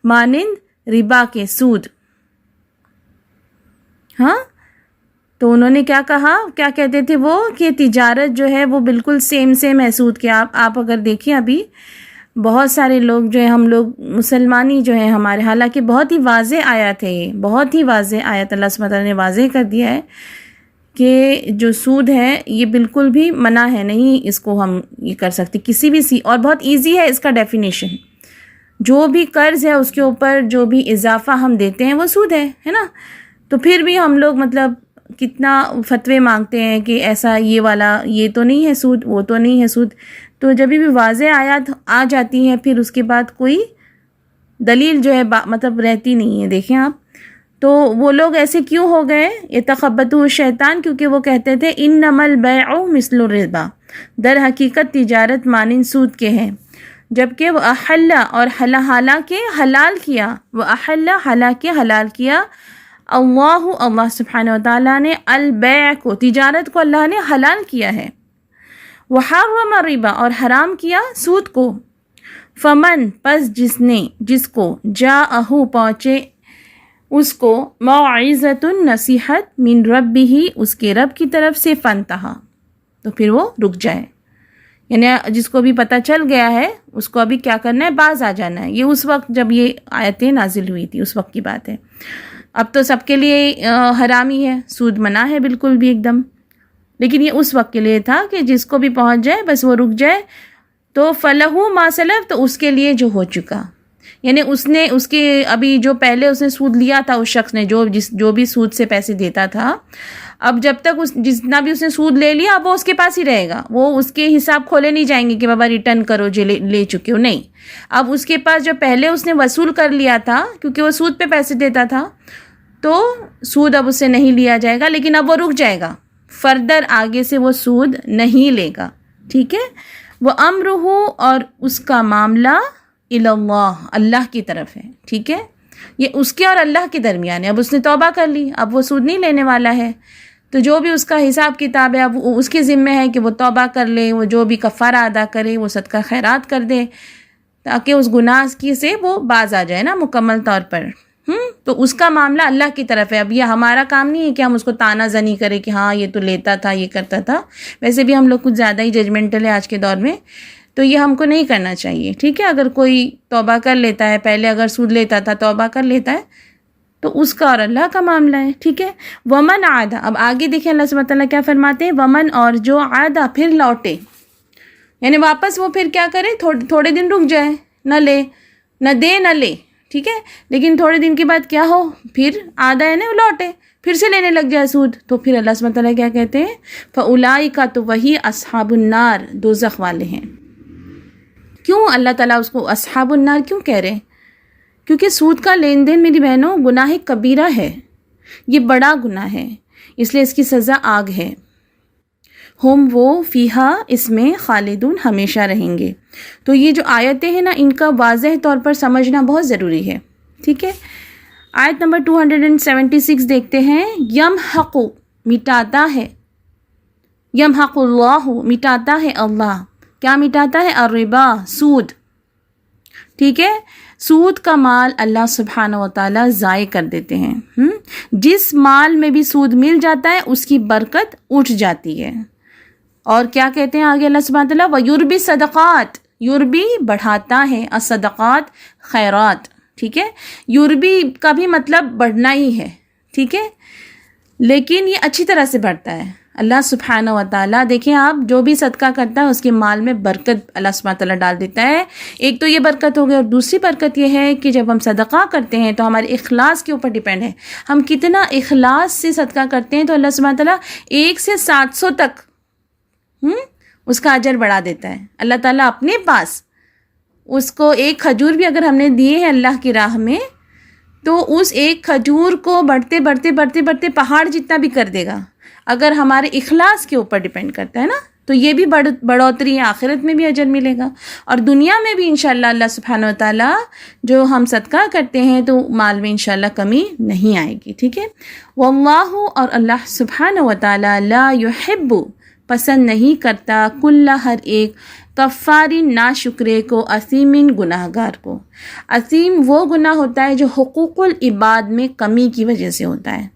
مانند ربا کے، سود. ہاں، تو انہوں نے کیا کہا، کیا کہتے تھے وہ، کہ تجارت جو ہے وہ بالکل سیم ہے سود کے. آپ اگر دیکھیں ابھی بہت سارے لوگ جو ہیں، ہم لوگ مسلمانی جو ہیں ہمارے، حالانکہ بہت ہی واضح آیت ہے، یہ بہت ہی واضح آیت اللہ سبحانہ تعالیٰ نے واضح کر دیا ہے کہ جو سود ہے یہ بالکل بھی منع ہے، نہیں اس کو ہم یہ کر سکتے کسی بھی اور بہت ایزی ہے اس کا ڈیفینیشن. جو بھی قرض ہے اس کے اوپر جو بھی اضافہ ہم دیتے ہیں وہ سود ہے نا. تو پھر بھی ہم لوگ مطلب کتنا فتوے مانگتے ہیں کہ ایسا یہ والا یہ تو نہیں ہے سود، وہ تو نہیں ہے سود. تو جب بھی واضح آیات آ جاتی ہیں پھر اس کے بعد کوئی دلیل جو ہے مطلب رہتی نہیں ہے. دیکھیں آپ، تو وہ لوگ ایسے کیوں ہو گئے؟ یتخبطہ الشیطان، کیونکہ وہ کہتے تھے انما البیع مثل الربا، در حقیقت تجارت مانند سود کے ہیں. جبکہ وہ احل اور حالانکہ حلال کیا، وہ احل حالانکہ حلال کیا، اللہ سبحانہ وتعالیٰ نے البیع کو، تجارت کو اللہ نے حلال کیا ہے. وحرم الربا اور حرام کیا سود کو. فمن پس جس کو جاءہ پہنچے اس کو موعظۃ نصیحت من ربہ اس کے رب کی طرف سے، فانتہا تو پھر وہ رک جائے. یعنی جس کو بھی پتہ چل گیا ہے اس کو ابھی کیا کرنا ہے؟ باز آ جانا ہے. یہ اس وقت جب یہ آیتیں نازل ہوئی تھی اس وقت کی بات ہے. اب تو سب کے لیے حرام ہی ہے، سود منع ہے بالکل بھی ایک دم. لیکن یہ اس وقت کے لیے تھا کہ جس کو بھی پہنچ جائے بس وہ رک جائے. تو فَلَهُ مَا سَلَفَ، تو اس کے لیے جو ہو چکا، یعنی اس کے ابھی جو پہلے اس نے سود لیا تھا، اس شخص نے جو بھی سود سے پیسے دیتا تھا، اب جب تک جتنا بھی اس نے سود لے لیا اب وہ اس کے پاس ہی رہے گا. وہ اس کے حساب کھولے نہیں جائیں گے کہ بابا ریٹرن کرو جو لے چکے ہو، نہیں. اب اس کے پاس جو پہلے اس نے وصول کر لیا تھا، کیونکہ وہ سود پہ پیسے دیتا تھا، تو سود اب اس سے نہیں لیا جائے گا، لیکن اب وہ رک جائے گا. فردر آگے سے وہ سود نہیں لے گا. ٹھیک ہے. وہ امرہ اور اس کا معاملہ اللہ، اللہ کی طرف ہے. ٹھیک ہے. یہ اس کے اور اللہ کے درمیان ہے. اب اس نے توبہ کر لی، اب وہ سود نہیں لینے والا ہے. تو جو بھی اس کا حساب کتاب ہے اب اس کے ذمہ ہے کہ وہ توبہ کر لے، وہ جو بھی کفارہ ادا کرے، وہ صدقہ خیرات کر دے، تاکہ اس گناہ کی سے وہ باز آ جائے نا مکمل طور پر. تو اس کا معاملہ اللہ کی طرف ہے. اب یہ ہمارا کام نہیں ہے کہ ہم اس کو تانا زنی کریں کہ ہاں یہ تو لیتا تھا، یہ کرتا تھا. ویسے بھی ہم لوگ کچھ زیادہ ہی ججمنٹل ہے آج کے دور میں، تو یہ ہم کو نہیں کرنا چاہیے. ٹھیک ہے، اگر کوئی توبہ کر لیتا ہے، پہلے اگر سود لیتا تھا توبہ کر لیتا ہے تو اس کا اور اللہ کا معاملہ ہے. ٹھیک ہے. ومن عاد، اب آگے دیکھیں اللہ سبحانہ تعالیٰ کیا فرماتے ہیں، ومن، اور جو عادہ پھر لوٹے، یعنی واپس وہ پھر کیا کرے، تھوڑے دن رک جائے، نہ لے، نہ دے، نہ لے. ٹھیک ہے، لیکن تھوڑے دن کے بعد کیا ہو، پھر آدھا ہے نا لوٹے، پھر سے لینے لگ جائے سود، تو پھر اللہ سبحانہ تعالیٰ کیا کہتے ہیں، فَأُولَٰئِکَ، تو وہی اصحاب النار، دوزخ والے ہیں. کیوں اللہ تعالیٰ اس کو اصحاب النار کیوں کہہ رہے ہیں؟ کیونکہ سود کا لین دین میری بہنوں گناہ کبیرہ ہے، یہ بڑا گناہ ہے، اس لیے اس کی سزا آگ ہے. ہم وہ فیہا، اس میں خالدون، ہمیشہ رہیں گے. تو یہ جو آیتیں ہیں نا، ان کا واضح طور پر سمجھنا بہت ضروری ہے. ٹھیک ہے. آیت نمبر 276 دیکھتے ہیں. یمحق، مٹاتا ہے، یمحق اللہ، مٹاتا ہے اللہ. کیا مٹاتا ہے؟ الربا، سود. ٹھیک ہے، سود کا مال اللہ سبحانہ و تعالیٰ ضائع کر دیتے ہیں. جس مال میں بھی سود مل جاتا ہے اس کی برکت اٹھ جاتی ہے. اور کیا کہتے ہیں آگے اللہ سبحانہ تعالیٰ، وَيُرْبِي صدقات، یوربی بڑھاتا ہے، الصدقات خیرات. ٹھیک ہے، یوربی کا بھی مطلب بڑھنا ہی ہے. ٹھیک ہے، لیکن یہ اچھی طرح سے بڑھتا ہے. اللہ سبحانہ و تعالیٰ، دیکھیں آپ، جو بھی صدقہ کرتا ہے اس کے مال میں برکت اللہ سبحانہ تعالیٰ ڈال دیتا ہے. ایک تو یہ برکت ہو گئی، اور دوسری برکت یہ ہے کہ جب ہم صدقہ کرتے ہیں تو ہمارے اخلاص کے اوپر ڈیپینڈ ہے. ہم کتنا اخلاص سے صدقہ کرتے ہیں تو اللہ سبحانہ تعالیٰ 1 سے 700 تک اس کا اجر بڑھا دیتا ہے. اللہ تعالیٰ اپنے پاس اس کو ایک کھجور بھی اگر ہم نے دیے ہیں اللہ کی راہ میں، تو اس ایک کھجور کو بڑھتے بڑھتے بڑھتے بڑھتے پہاڑ جتنا بھی کر دے گا. اگر ہمارے اخلاص کے اوپر ڈیپینڈ کرتا ہے نا، تو یہ بھی بڑھوتری ہے، آخرت میں بھی اجر ملے گا، اور دنیا میں بھی انشاءاللہ اللہ سبحانہ و تعالیٰ جو ہم صدقہ کرتے ہیں تو مال میں انشاءاللہ کمی نہیں آئے گی. ٹھیک ہے. واللہ، اور اللہ سبحانہ و تعالیٰ، لا یحب، پسند نہیں کرتا، کل، ہر ایک، کفار، ناشکرے کو، اثیم، گناہ گار کو. اثیم وہ گناہ ہوتا ہے جو حقوق العباد میں کمی کی وجہ سے ہوتا ہے.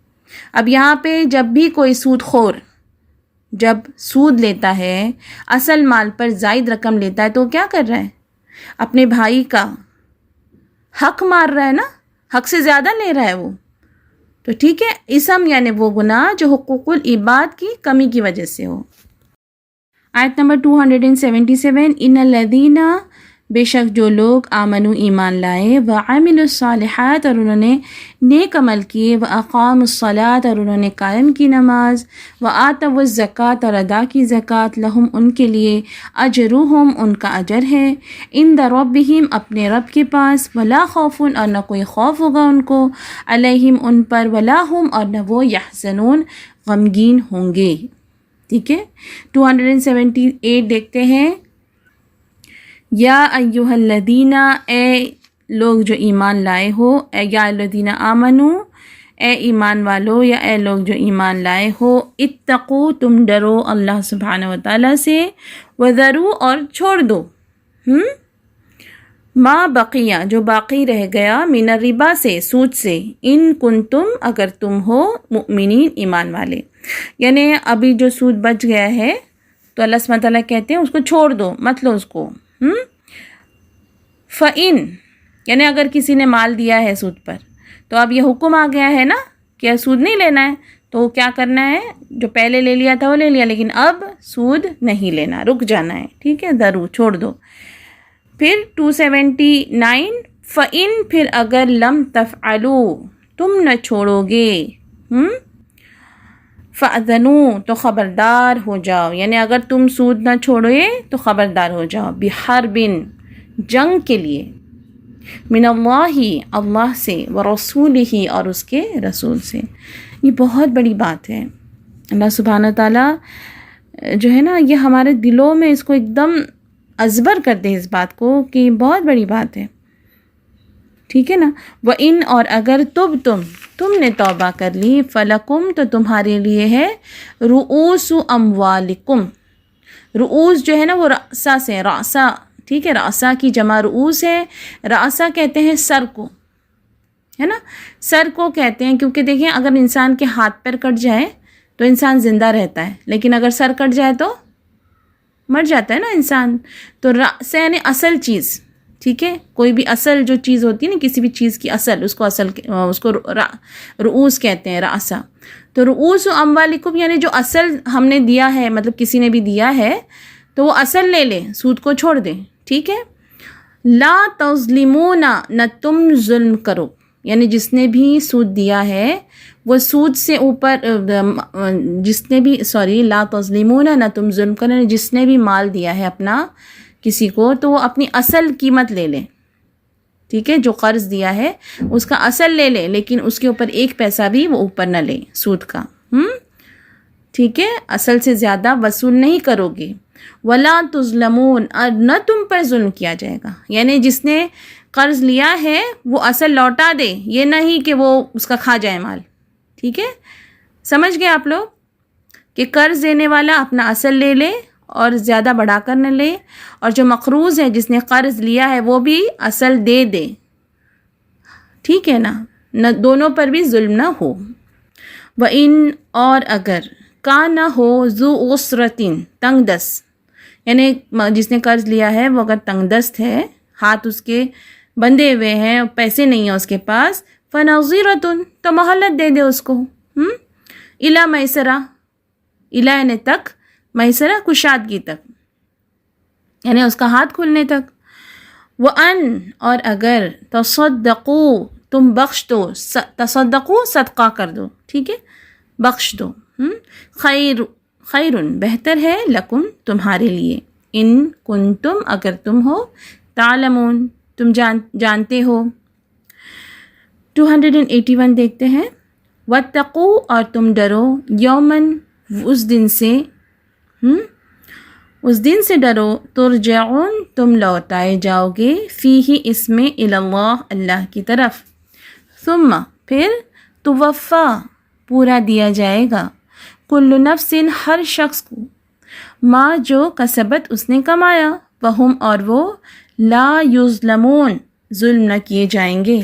اب یہاں پہ جب بھی کوئی سود خور جب سود لیتا ہے، اصل مال پر زائد رقم لیتا ہے، تو کیا کر رہا ہے؟ اپنے بھائی کا حق مار رہا ہے نا، حق سے زیادہ لے رہا ہے وہ. تو ٹھیک ہے، اسم یعنی وہ گناہ جو حقوق العباد کی کمی کی وجہ سے ہو. آیت نمبر 277. ان الذین، بے شک جو لوگ، آمنو، ایمان لائے، وعملوا الصالحات، اور انہوں نے نیک عمل کیے، واقاموا الصلاۃ، اور انہوں نے قائم کی نماز، وآتوا الزکوٰۃ، اور ادا کی زکوٰۃ، لہم، ان کے لیے، اجرہم، ان کا اجر ہے، عند ربہم، اپنے رب کے پاس، ولا خوف، اور نہ کوئی خوف ہوگا ان کو، علیہم، ان پر، ولا ہم، اور نہ وہ، یحزنون، غمگین ہوں گے. ٹھیک ہے. 278 دیکھتے ہیں. یا ایہا الذین، اے لوگ جو ایمان لائے ہو، یا الذین آمنو، اے ایمان والو، یا اے لوگ جو ایمان لائے ہو، اتقو، تم ڈرو اللہ سبحانہ و تعالیٰ سے، وذرو، اور چھوڑ دو، ما بقیہ، جو باقی رہ گیا، من الربا، سے، سود سے، ان کنتم، اگر تم ہو، مؤمنین، ایمان والے. یعنی ابھی جو سود بچ گیا ہے تو اللہ سبحانہ تعالیٰ کہتے ہیں اس کو چھوڑ دو، مت لو اس کو. فَإِن، یعنی اگر کسی نے مال دیا ہے سود پر، تو اب یہ حکم آ گیا ہے نا کہ سود نہیں لینا ہے، تو کیا کرنا ہے؟ جو پہلے لے لیا تھا وہ لے لیا، لیکن اب سود نہیں لینا، رک جانا ہے. ٹھیک ہے، ذرو، چھوڑ دو. پھر 279. فَإِن، پھر اگر، لم تفعلوا، تم نہ چھوڑو گے، فَأْذَنُوا، تو خبردار ہو جاؤ، یعنی اگر تم سود نہ چھوڑے تو خبردار ہو جاؤ، بِحَرْبٍ، جنگ کے لیے، من اللہ، اللہ سے، ورسولہ، اور اس کے رسول سے. یہ بہت بڑی بات ہے. اللہ سبحانہ تعالیٰ جو ہے نا، یہ ہمارے دلوں میں اس کو ایک دم ازبر کر دے اس بات کو کہ یہ بہت بڑی بات ہے. ٹھیک ہے نا. وَإِن، اور اگر، تم نے توبہ کر لی، فَلَكُمْ، تو تمہارے لیے ہے، رؤوس اموالکم. رؤوس جو ہے نا وہ رأسا سے، رأسا. ٹھیک ہے، رأسا کی جمع رؤوس ہے. رأسا کہتے ہیں سر کو. ہے نا. سر کو کہتے ہیں کیونکہ دیکھیں اگر انسان کے ہاتھ پیر کٹ جائے تو انسان زندہ رہتا ہے، لیکن اگر سر کٹ جائے تو مر جاتا ہے نا انسان. تو رأس یعنی اصل چیز، ٹھیک ہے. کوئی بھی اصل جو چیز ہوتی ہے نا کسی بھی چیز کی اصل، اس کو رؤوس کہتے ہیں، رأسا. تو رؤوس اموالکم یعنی جو اصل ہم نے دیا ہے، مطلب کسی نے بھی دیا ہے تو وہ اصل لے لے، سود کو چھوڑ دیں، ٹھیک ہے. لا تظلمون، نہ تم ظلم کرو، یعنی جس نے بھی سود دیا ہے وہ سود سے اوپر، جس نے بھی لا تظلمون، نہ تم ظلم کرو، جس نے بھی مال دیا ہے اپنا کسی کو تو وہ اپنی اصل قیمت لے لے، ٹھیک ہے. جو قرض دیا ہے اس کا اصل لے لے، لیکن اس کے اوپر ایک پیسہ بھی وہ اوپر نہ لے سود کا، ٹھیک ہے. اصل سے زیادہ وصول نہیں کرو گے. ولا تظلمون، اور نہ تم پر ظلم کیا جائے گا، یعنی جس نے قرض لیا ہے وہ اصل لوٹا دے، یہ نہیں کہ وہ اس کا کھا جائے مال، ٹھیک ہے. سمجھ گئے آپ لوگ کہ قرض دینے والا اپنا اصل لے لے اور زیادہ بڑھا کر نہ لے، اور جو مقروض ہے جس نے قرض لیا ہے وہ بھی اصل دے دے، ٹھیک ہے نا. نہ دونوں پر بھی ظلم نہ ہو. وَإِن، اور اگر، کا نہ ہو، ذو عسرتن، تنگ دست، یعنی جس نے قرض لیا ہے وہ اگر تنگ دست ہے، ہاتھ اس کے بندھے ہوئے ہیں، پیسے نہیں ہیں اس کے پاس، فنظیرتن، تو مہلت دے دے اس کو، الی میسرہ، الی یعنی تک، میسرہ کشادگی تک، یعنی اس کا ہاتھ کھلنے تک. وَأَن، اور اگر، تصدقوا، تم بخش دو، تصدقوا صدقہ کر دو، ٹھیک ہے، بخش دو، خیرن بہتر ہے، لکم تمہارے لیے، ان کنتم اگر تم ہو، تعلمون تم جانتے ہو. 281 دیکھتے ہیں. واتقوا، اور تم ڈرو، یومن، اس دن سے ڈرو، ترجعون تم لوٹائے جاؤ گے، فیہ اس میں، الی اللہ اللہ کی طرف، ثم پھر، توفا پورا دیا جائے گا، کل نفس ہر شخص کو، ما جو کسبت اس نے کمایا، وہم اور وہ، لا یظلمون ظلم نہ کیے جائیں گے.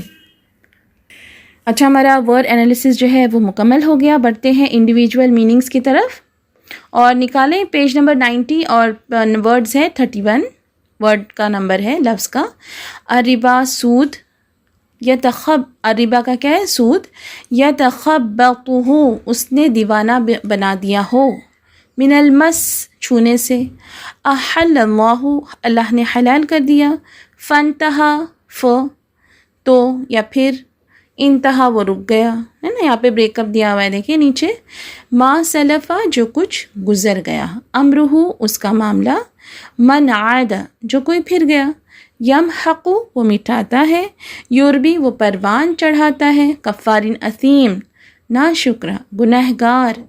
اچھا، ہمارا ورڈ انالیسس جو ہے وہ مکمل ہو گیا. بڑھتے ہیں انڈیویجول میننگز کی طرف اور نکالیں پیج نمبر 90 اور ورڈز ہے 31 ورڈ کا نمبر ہے لفظ کا. الربا سود، الربا کا کیا ہے؟ سود. یتخبطہ اس نے دیوانہ بنا دیا ہو، من المس چھونے سے، احل اللہ اللہ نے حلال کر دیا، فانتہا تو یا پھر انتہا وہ رک گیا، ہے نا، یہاں پہ بریک اپ دیا ہوا ہے دیکھیں نیچے. ما سلفا جو کچھ گزر گیا، امرہ اس کا معاملہ، من عاد جو کوئی پھر گیا، یمحق وہ مٹاتا ہے، یوربی وہ پروان چڑھاتا ہے، کفارن اثیم ناشکرہ گنہگار،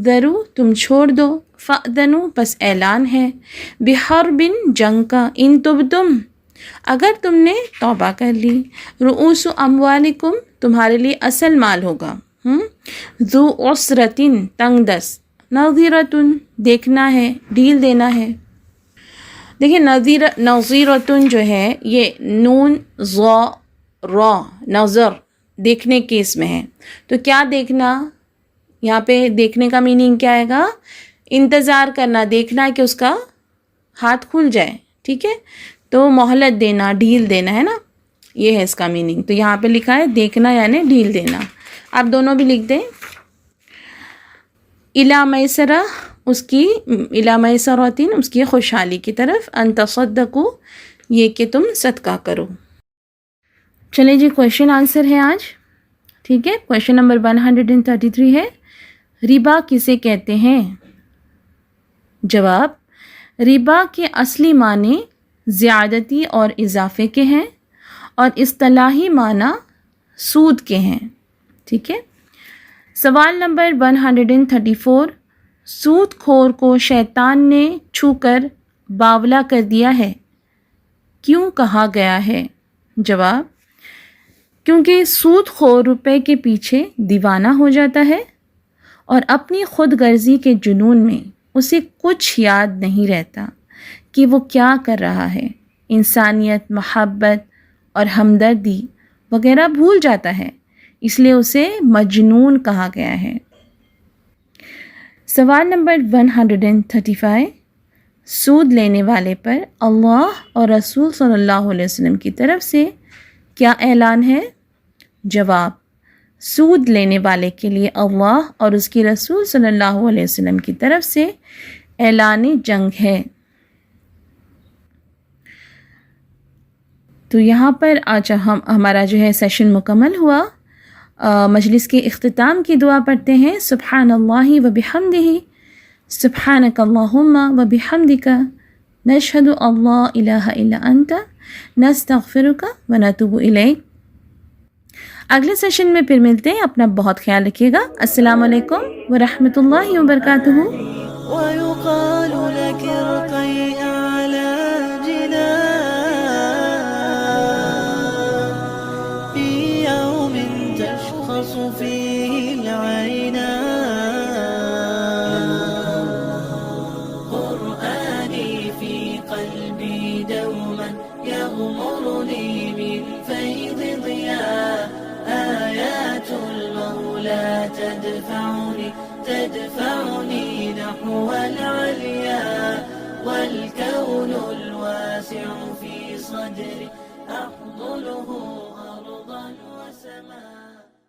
ذرو تم چھوڑ دو، فأذنوا پس اعلان ہے، بحرب جنگ کا، ان تبتم اگر تم نے توبہ کر لی، رؤوس اموالکم تمہارے لیے اصل مال ہوگا، ذو عسرتن تنگ دست، نظیرتن دیکھنا ہے، ڈھیل دینا ہے. دیکھیں نظیرتن جو ہے یہ نون ضا را نظر دیکھنے کے اس میں ہے، تو کیا دیکھنا، یہاں پہ دیکھنے کا میننگ کیا آئے گا؟ انتظار کرنا، دیکھنا کہ اس کا ہاتھ کھل جائے، ٹھیک ہے، تو مہلت دینا، ڈھیل دینا، ہے نا، یہ ہے اس کا میننگ. تو یہاں پہ لکھا ہے دیکھنا یعنی ڈھیل دینا، آپ دونوں بھی لکھ دیں. الی میسرہ اس کی، الی میسرۃ اس کی خوشحالی کی طرف، ان تصدقوا یہ کہ تم صدقہ کرو. چلیں جی کویشچن آنسر ہے آج، ٹھیک ہے. کویشچن نمبر 133 ہے، ربا کسے کہتے ہیں؟ جواب، ربا کے اصلی معنی زیادتی اور اضافے کے ہیں اور اصطلاحی معنی سود کے ہیں، ٹھیک ہے. سوال نمبر 134، سود خور کو شیطان نے چھو کر باولا کر دیا ہے، کیوں کہا گیا ہے؟ جواب، کیونکہ سود خور روپے کے پیچھے دیوانہ ہو جاتا ہے اور اپنی خود غرضی کے جنون میں اسے کچھ یاد نہیں رہتا کہ وہ کیا کر رہا ہے. انسانیت، محبت اور ہمدردی وغیرہ بھول جاتا ہے، اس لیے اسے مجنون کہا گیا ہے۔ سوال نمبر 135، سود لینے والے پر اللہ اور رسول صلی اللہ علیہ وسلم کی طرف سے کیا اعلان ہے؟ جواب، سود لینے والے کے لیے اللہ اور اس کی رسول صلی اللہ علیہ وسلم کی طرف سے اعلان جنگ ہے۔ تو یہاں پر آج ہمارا جو ہے سیشن مکمل ہوا۔ مجلس کے اختتام کی دعا پڑھتے ہیں۔ سبحان اللہ و بحمدہ، سبحانک اللہم و بحمدک، نشہد ان لا الہ الا انت، نستغفرک و نتوب الیک۔ اگلے سیشن میں پھر ملتے ہیں، اپنا بہت خیال رکھیے گا۔ السلام علیکم ورحمۃ اللہ وبرکاتہ۔ ويقال لك ارقي أعلى جنان في يوم تشخص فيه العينان، قرآني في قلبي دوما يغمرني من فيض ضياء، آيات المولى تدفعني نحو العليا، والكون الواسع في صدري أحضنه أرضا وسماء.